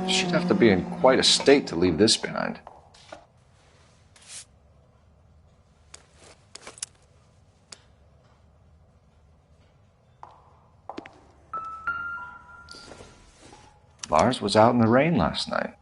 She'd have to be in quite a state to leave this behind. Lars was out in the rain last night.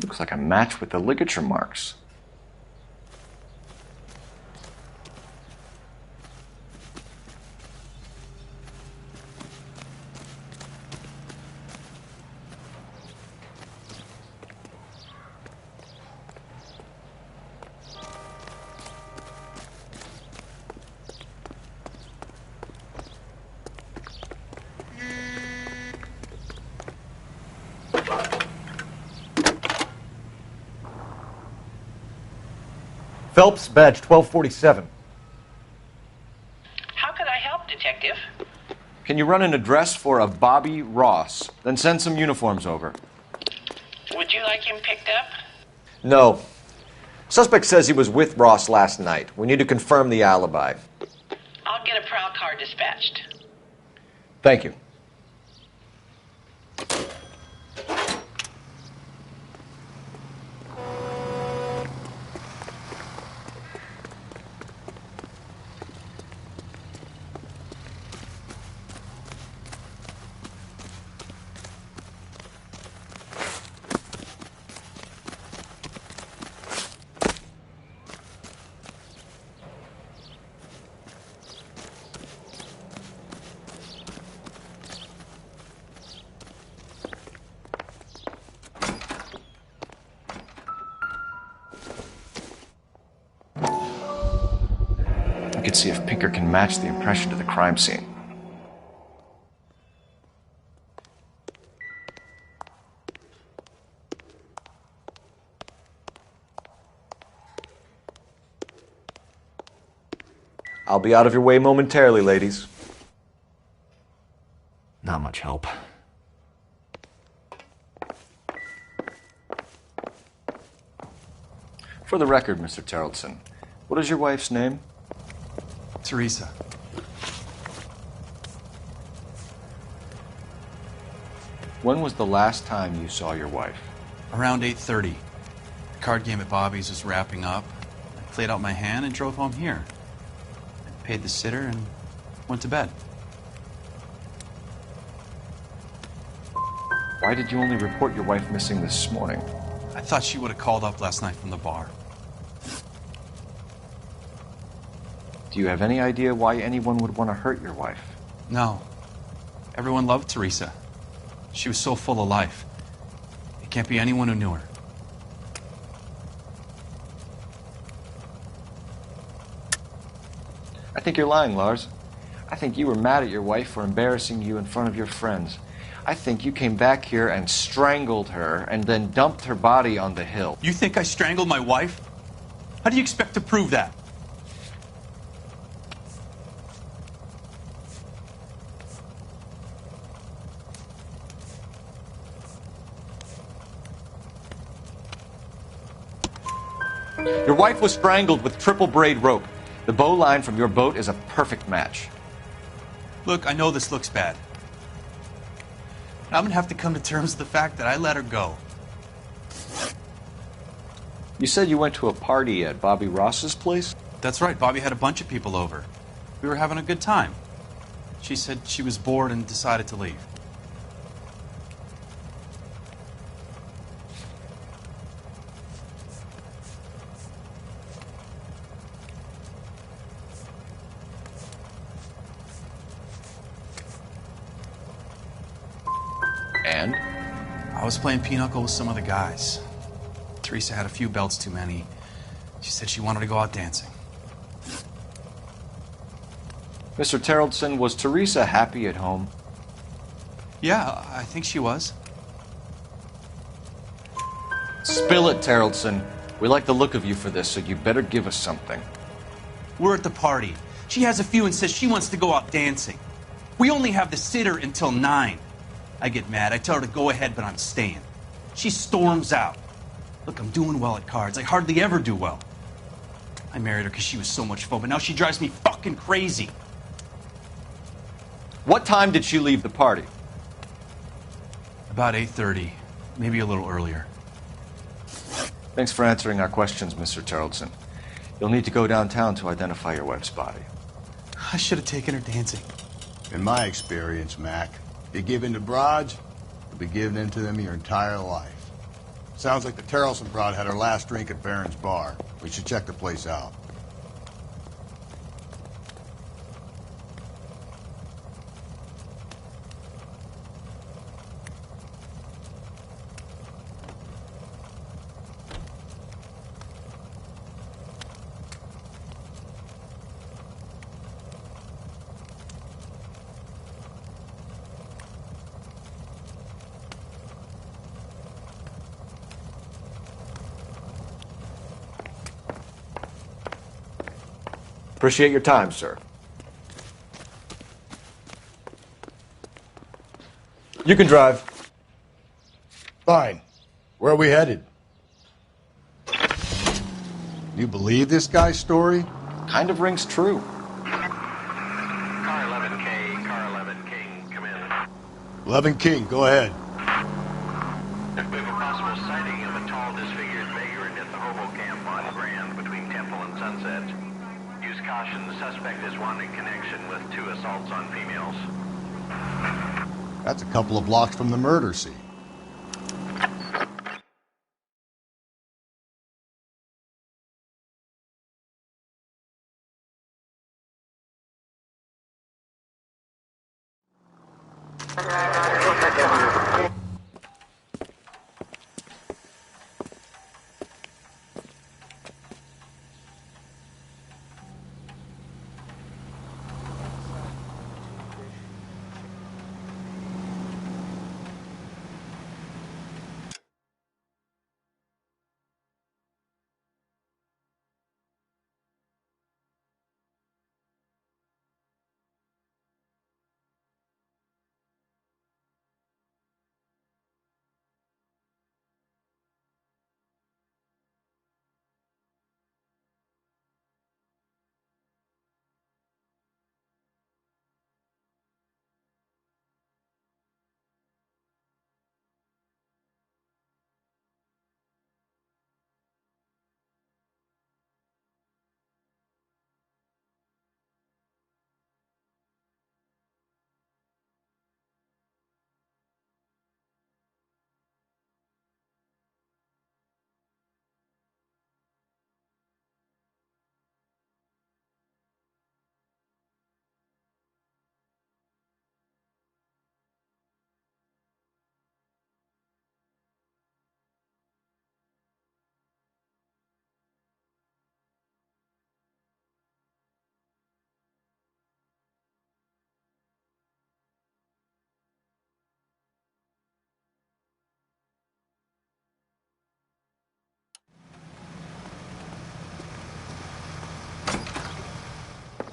Looks like a match with the ligature marks. Phelps, badge 1247. How could I help, Detective? Can you run an address for a Bobby Ross? Then send some uniforms over. Would you like him picked up? No. Suspect says he was with Ross last night. We need to confirm the alibi. I'll get a prowl car dispatched. Thank you. We could see if Pinker can match the impression to the crime scene. I'll be out of your way momentarily, ladies. Not much help. For the record, Mr. Terrellson, what is your wife's name? Teresa. When was the last time you saw your wife? Around 8:30. The card game at Bobby's was wrapping up. I played out my hand and drove home here. I paid the sitter and went to bed. Why did you only report your wife missing this morning? I thought she would have called up last night from the bar. Do you have any idea why anyone would want to hurt your wife? No. Everyone loved Teresa. She was so full of life. It can't be anyone who knew her. I think you're lying, Lars. I think you were mad at your wife for embarrassing you in front of your friends. I think you came back here and strangled her and then dumped her body on the hill. You think I strangled my wife? How do you expect to prove that? Your wife was strangled with triple braid rope. The bow line from your boat is a perfect match. Look, I know this looks bad. I'm gonna have to come to terms with the fact that I let her go. You said you went to a party at Bobby Ross's place? That's right, Bobby had a bunch of people over. We were having a good time. She said she was bored and decided to leave. And? I was playing pinochle with some of the guys. Teresa had a few belts too many. She said she wanted to go out dancing. Mr. Terrellson, was Teresa happy at home? Yeah, I think she was. Spill it, Terrellson. We like the look of you for this, so you better give us something. We're at the party. She has a few and says she wants to go out dancing. We only have the sitter until 9. I get mad. I tell her to go ahead, but I'm staying. She storms out. Look, I'm doing well at cards. I hardly ever do well. I married her because she was so much fun, but now she drives me fucking crazy. What time did she leave the party? About 8:30, maybe a little earlier. Thanks for answering our questions, Mr. Terrellson. You'll need to go downtown to identify your wife's body. I should have taken her dancing. In my experience, Mac, you give in to broads, you'll be giving in to them your entire life. Sounds like the Terrellson broad had her last drink at Barron's Bar. We should check the place out. Appreciate your time, sir. You can drive. Fine. Where are we headed? You believe this guy's story? Kind of rings true. Car 11K, Car 11 King, come in. 11 King, go ahead. We have a possible sighting of a tall, disfigured vagrant at the hobo camp on Grand between Temple and Sunset. Use caution, the suspect is wanting connection with 2 assaults on females. That's a couple of blocks from the murder scene.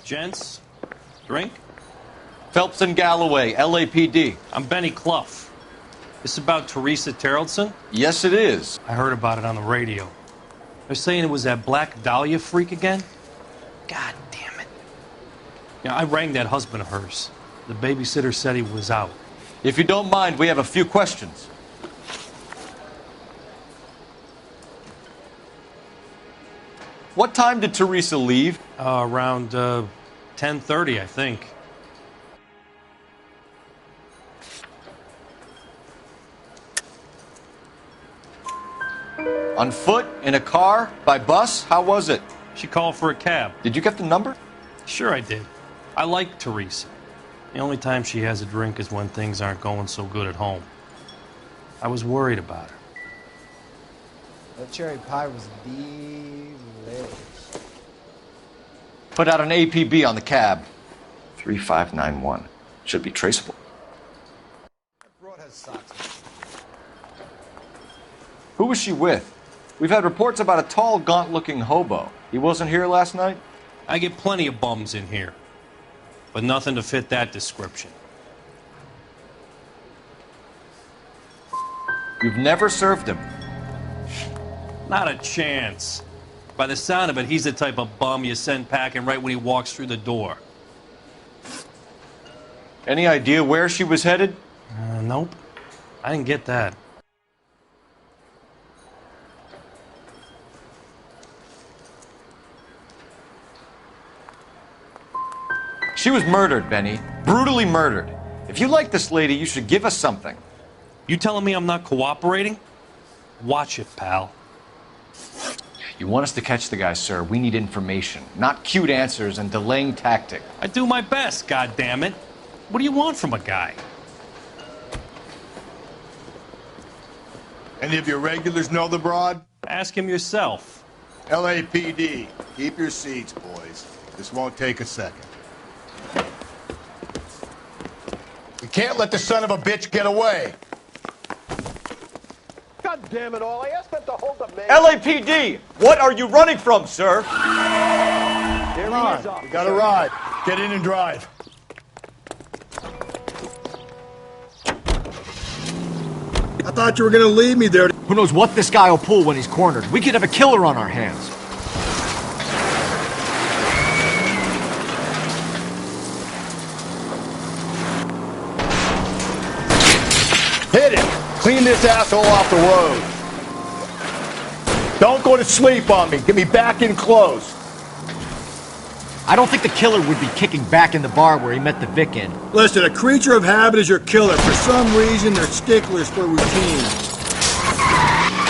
Gents, drink? Phelps and Galloway, LAPD. I'm Benny Clough. This about Teresa Terrellson? Yes, it is. I heard about it on the radio. They're saying it was that Black Dahlia freak again? God damn it. Yeah, I rang that husband of hers. The babysitter said he was out. If you don't mind, we have a few questions. What time did Teresa leave? Around 10:30, I think. On foot? In a car? By bus? How was it? She called for a cab. Did you get the number? Sure I did. I like Teresa. The only time she has a drink is when things aren't going so good at home. I was worried about her. That cherry pie was delicious. Put out an APB on the cab. 3591. Should be traceable. Who was she with? We've had reports about a tall, gaunt-looking hobo. He wasn't here last night? I get plenty of bums in here, but nothing to fit that description. You've never served him? Not a chance. By the sound of it, he's the type of bum you send packing right when he walks through the door. Any idea where she was headed? Nope. I didn't get that. She was murdered, Benny. Brutally murdered. If you like this lady, you should give us something. You telling me I'm not cooperating? Watch it, pal. You want us to catch the guy, sir. We need information, not cute answers and delaying tactic. I do my best, goddammit. What do you want from a guy? Any of your regulars know the broad? Ask him yourself. LAPD, keep your seats, boys. This won't take a second. We can't let the son of a bitch get away. God damn it all, I asked them to hold the man. LAPD! What are you running from, sir? They're Come on, we got a ride. Get in and drive. I thought you were gonna leave me there. Who knows what this guy will pull when he's cornered? We could have a killer on our hands. Hit it! Clean this asshole off the road. Don't go to sleep on me. Get me back in close. I don't think the killer would be kicking back in the bar where he met the Vic in. Listen, a creature of habit is your killer. For some reason, they're sticklers for routine.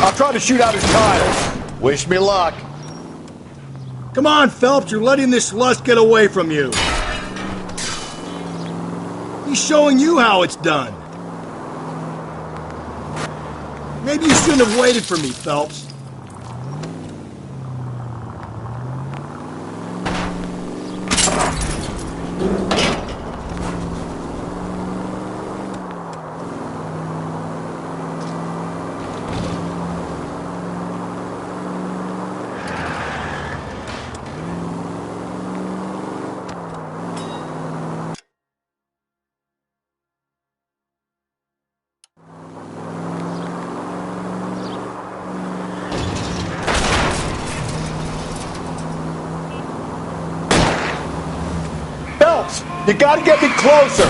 I'll try to shoot out his tires. Wish me luck. Come on, Phelps, you're letting this lust get away from you. He's showing you how it's done. Maybe you shouldn't have waited for me, Phelps. You gotta get me closer!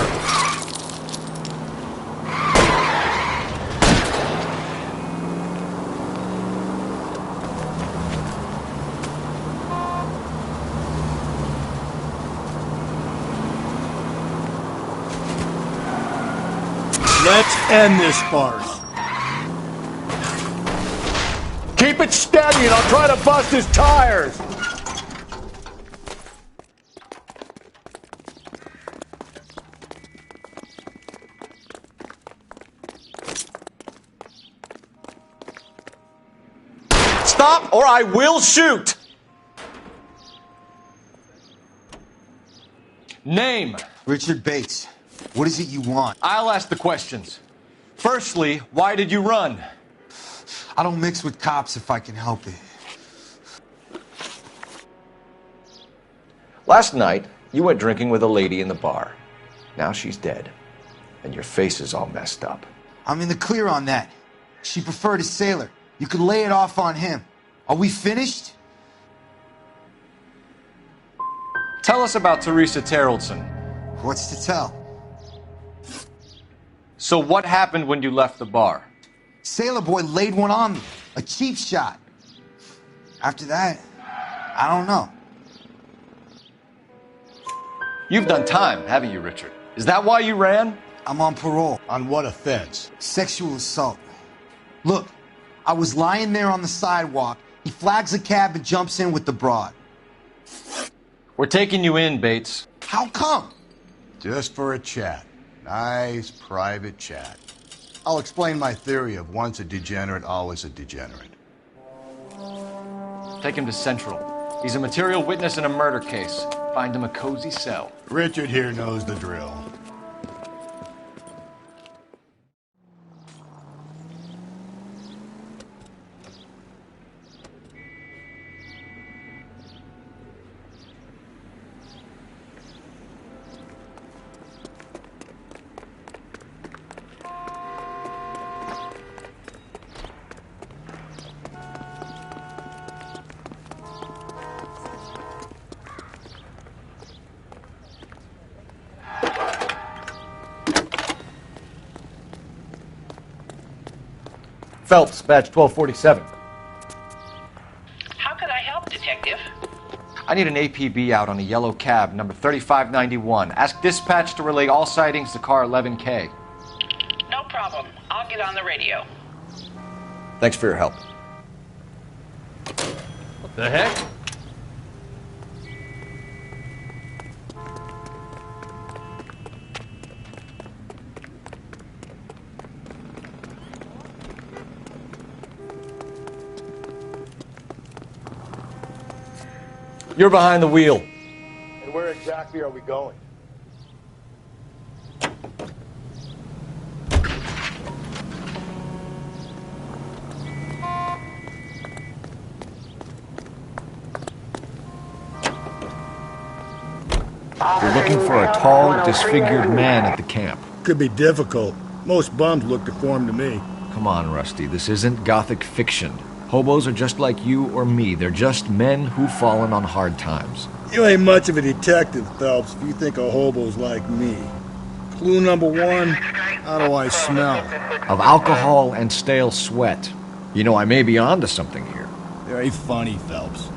Let's end this farce. Keep it steady and I'll try to bust his tires! Stop or I will shoot! Name. Richard Bates. What is it you want? I'll ask the questions. Firstly, why did you run? I don't mix with cops if I can help it. Last night, you went drinking with a lady in the bar. Now she's dead. And your face is all messed up. I'm in the clear on that. She preferred a sailor. You could lay it off on him. Are we finished? Tell us about Teresa Terrellson. What's to tell? So what happened when you left the bar? Sailor boy laid one on me. A cheap shot. After that, I don't know. You've done time, haven't you, Richard? Is that why you ran? I'm on parole. On what offense? Sexual assault. Look, I was lying there on the sidewalk. He flags a cab and jumps in with the broad. We're taking you in, Bates. How come? Just for a chat. Nice private chat. I'll explain my theory of once a degenerate, always a degenerate. Take him to Central. He's a material witness in a murder case. Find him a cozy cell. Richard here knows the drill. Phelps, badge 1247. How could I help, Detective? I need an APB out on a yellow cab, number 3591. Ask dispatch to relay all sightings to car 11K. No problem. I'll get on the radio. Thanks for your help. What the heck? You're behind the wheel. And where exactly are we going? We're looking for a tall, disfigured man at the camp. Could be difficult. Most bums look deformed to me. Come on, Rusty. This isn't gothic fiction. Hobos are just like you or me. They're just men who've fallen on hard times. You ain't much of a detective, Phelps, if you think a hobo's like me. Clue number one, how do I smell? Of alcohol and stale sweat. You know, I may be onto something here. Very funny, Phelps.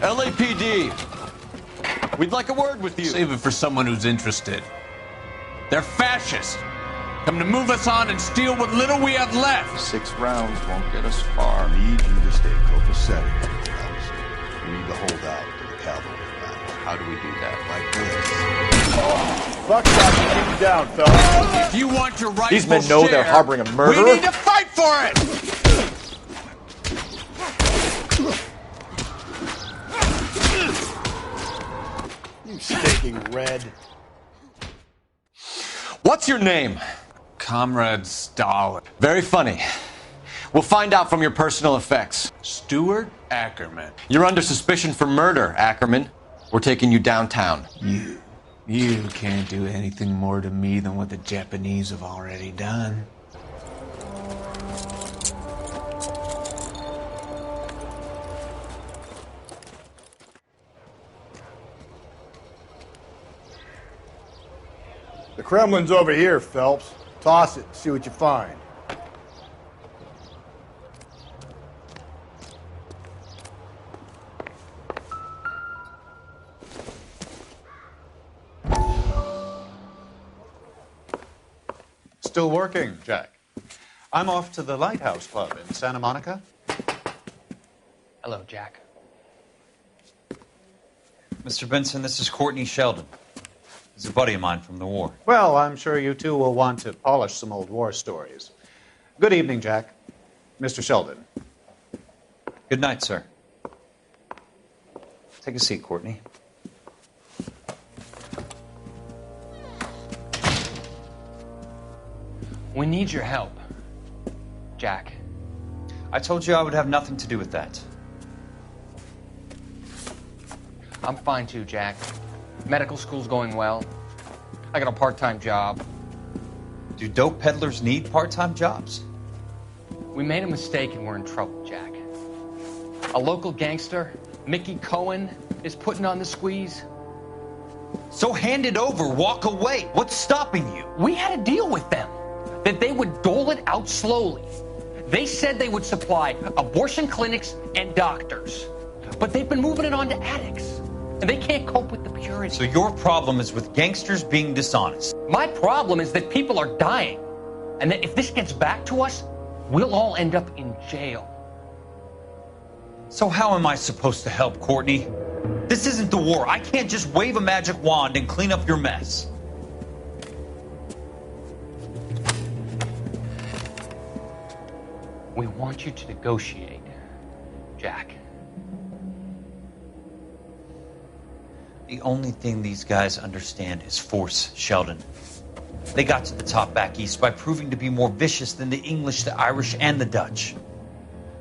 LAPD, we'd like a word with you. Save it for someone who's interested. They're fascists. Come to move us on and steal what little we have left. 6 rounds won't get us far. I need you to stay copacetic, Phelps. We need to hold out to the cavalry battle. How do we do that? Like this. Fuck that, keep him down, Phelps. If you want your rightful These men know they're harboring a murderer? We need to fight for it! You stinking red. What's your name? Comrade Stalin. Very funny. We'll find out from your personal effects. Stuart Ackerman. You're under suspicion for murder, Ackerman. We're taking you downtown. You can't do anything more to me than what the Japanese have already done. The Kremlin's over here, Phelps. Toss it, see what you find. Still working, Jack. I'm off to the Lighthouse Club in Santa Monica. Hello, Jack. Mr. Benson, this is Courtney Sheldon. He's a buddy of mine from the war. Well, I'm sure you two will want to polish some old war stories. Good evening, Jack. Mr. Sheldon. Good night, sir. Take a seat, Courtney. We need your help, Jack. I told you I would have nothing to do with that. I'm fine too, Jack. Medical school's going well. I got a part-time job. Do dope peddlers need part-time jobs? We made a mistake and we're in trouble, Jack. A local gangster, Mickey Cohen, is putting on the squeeze. So hand it over, walk away. What's stopping you? We had a deal with them that they would dole it out slowly. They said they would supply abortion clinics and doctors, but they've been moving it on to addicts, and they can't cope with the purity. So your problem is with gangsters being dishonest. My problem is that people are dying, and that if this gets back to us, we'll all end up in jail. So how am I supposed to help, Courtney? This isn't the war. I can't just wave a magic wand and clean up your mess. We want you to negotiate, Jack. The only thing these guys understand is force, Sheldon. They got to the top back east by proving to be more vicious than the English, the Irish, and the Dutch.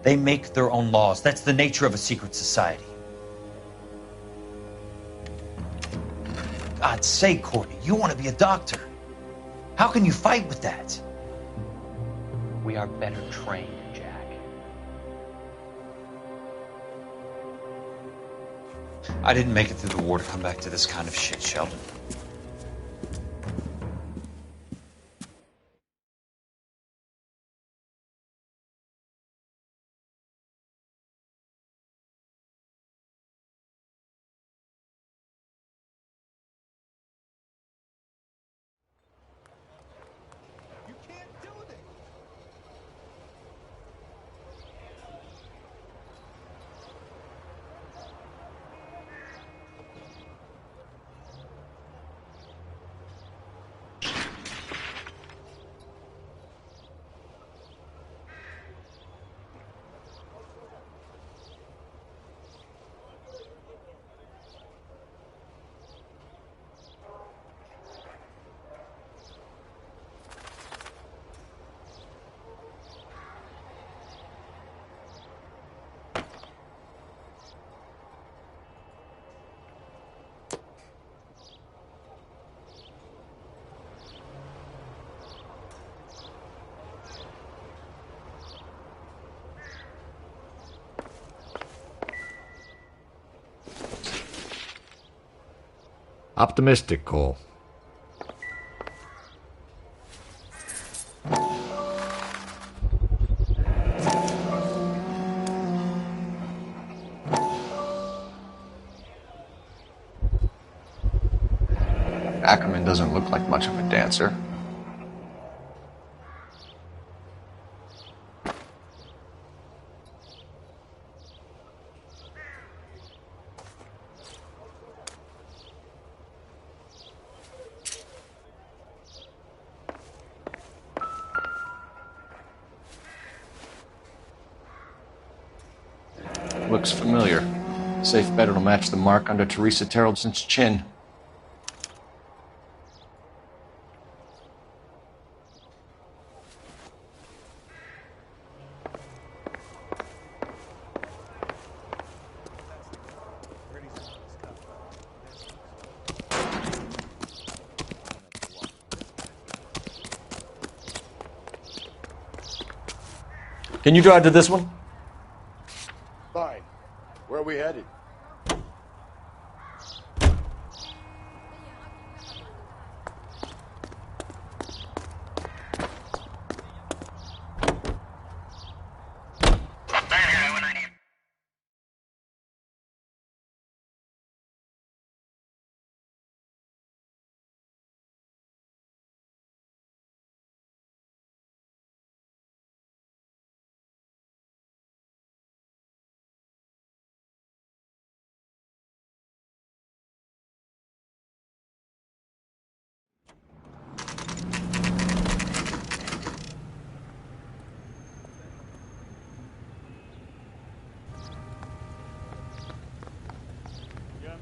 They make their own laws. That's the nature of a secret society. God's sake, Courtney, you want to be a doctor. How can you fight with that? We are better trained, Jack. I didn't make it through the war to come back to this kind of shit, Sheldon. Optimistic, Cole. Ackerman doesn't look like much of a dancer. Looks familiar. Safe bet it'll match the mark under Teresa Terreldson's chin. Can you drive to this one? Fine. Where are we headed?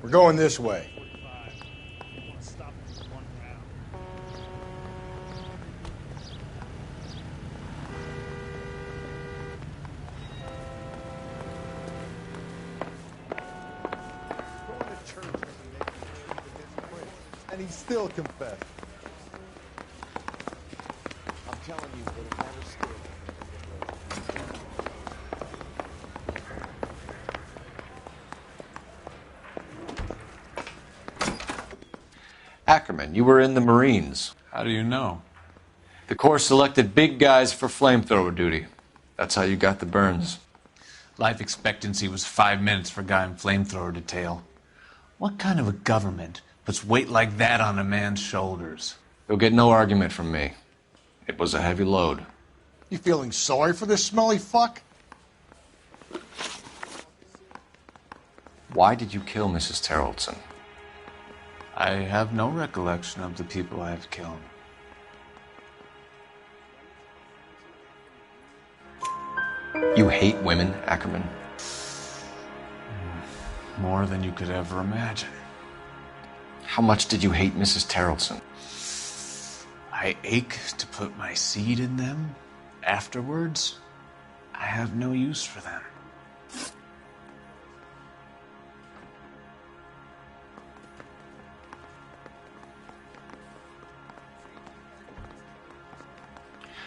We're going this way. And he still confessed. I'm telling you, it'll never stick. Ackerman, you were in the Marines. How do you know? The Corps selected big guys for flamethrower duty. That's how you got the burns. Life expectancy was 5 minutes for a guy in flamethrower detail. What kind of a government puts weight like that on a man's shoulders? You'll get no argument from me. It was a heavy load. You feeling sorry for this smelly fuck? Why did you kill Mrs. Terreldson? I have no recollection of the people I have killed. You hate women, Ackerman? More than you could ever imagine. How much did you hate Mrs. Terreldson? I ache to put my seed in them. Afterwards, I have no use for them.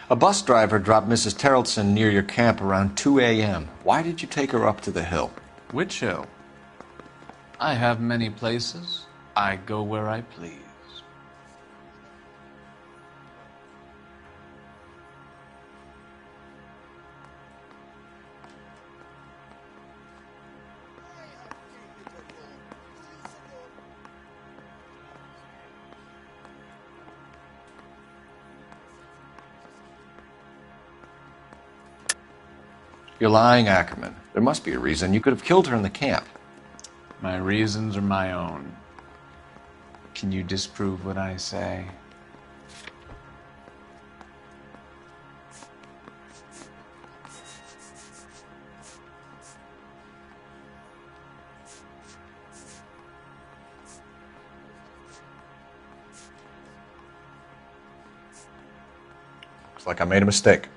A bus driver dropped Mrs. Terreldson near your camp around 2 a.m. Why did you take her up to the hill? Which hill? I have many places. I go where I please. You're lying, Ackerman. There must be a reason. You could have killed her in the camp. My reasons are my own. Can you disprove what I say? Looks like I made a mistake.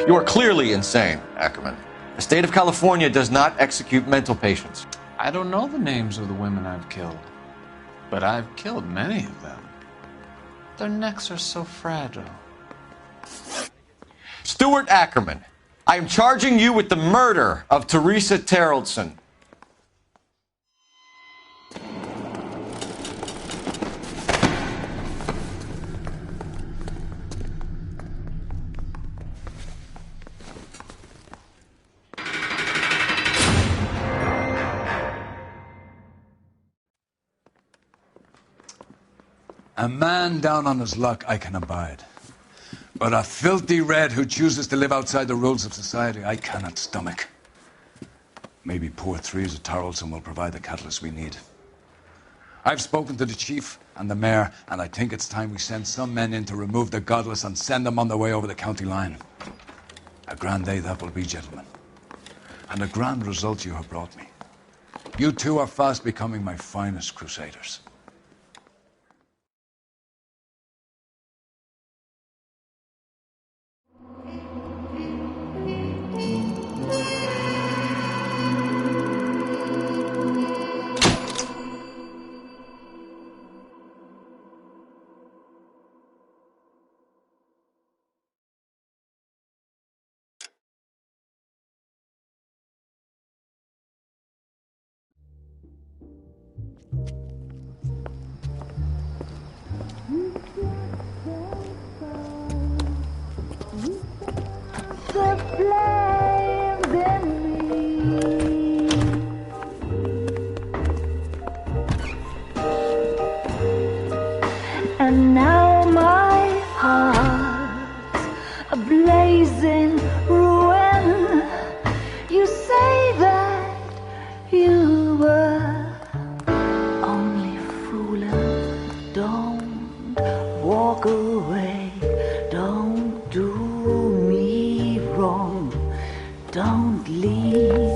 You are clearly insane, Ackerman. The state of California does not execute mental patients. I don't know the names of the women I've killed, but I've killed many of them. Their necks are so fragile. Stuart Ackerman, I am charging you with the murder of Teresa Terrellson. A man down on his luck I can abide. But a filthy red who chooses to live outside the rules of society, I cannot stomach. Maybe poor Teresa Terrellson will provide the catalyst we need. I've spoken to the chief and the mayor, and I think it's time we send some men in to remove the godless and send them on their way over the county line. A grand day that will be, gentlemen. And a grand result you have brought me. You two are fast becoming my finest crusaders. And now my heart's a blazing ruin. You say that you were only fooling. Don't walk away. Don't do me wrong. Don't leave.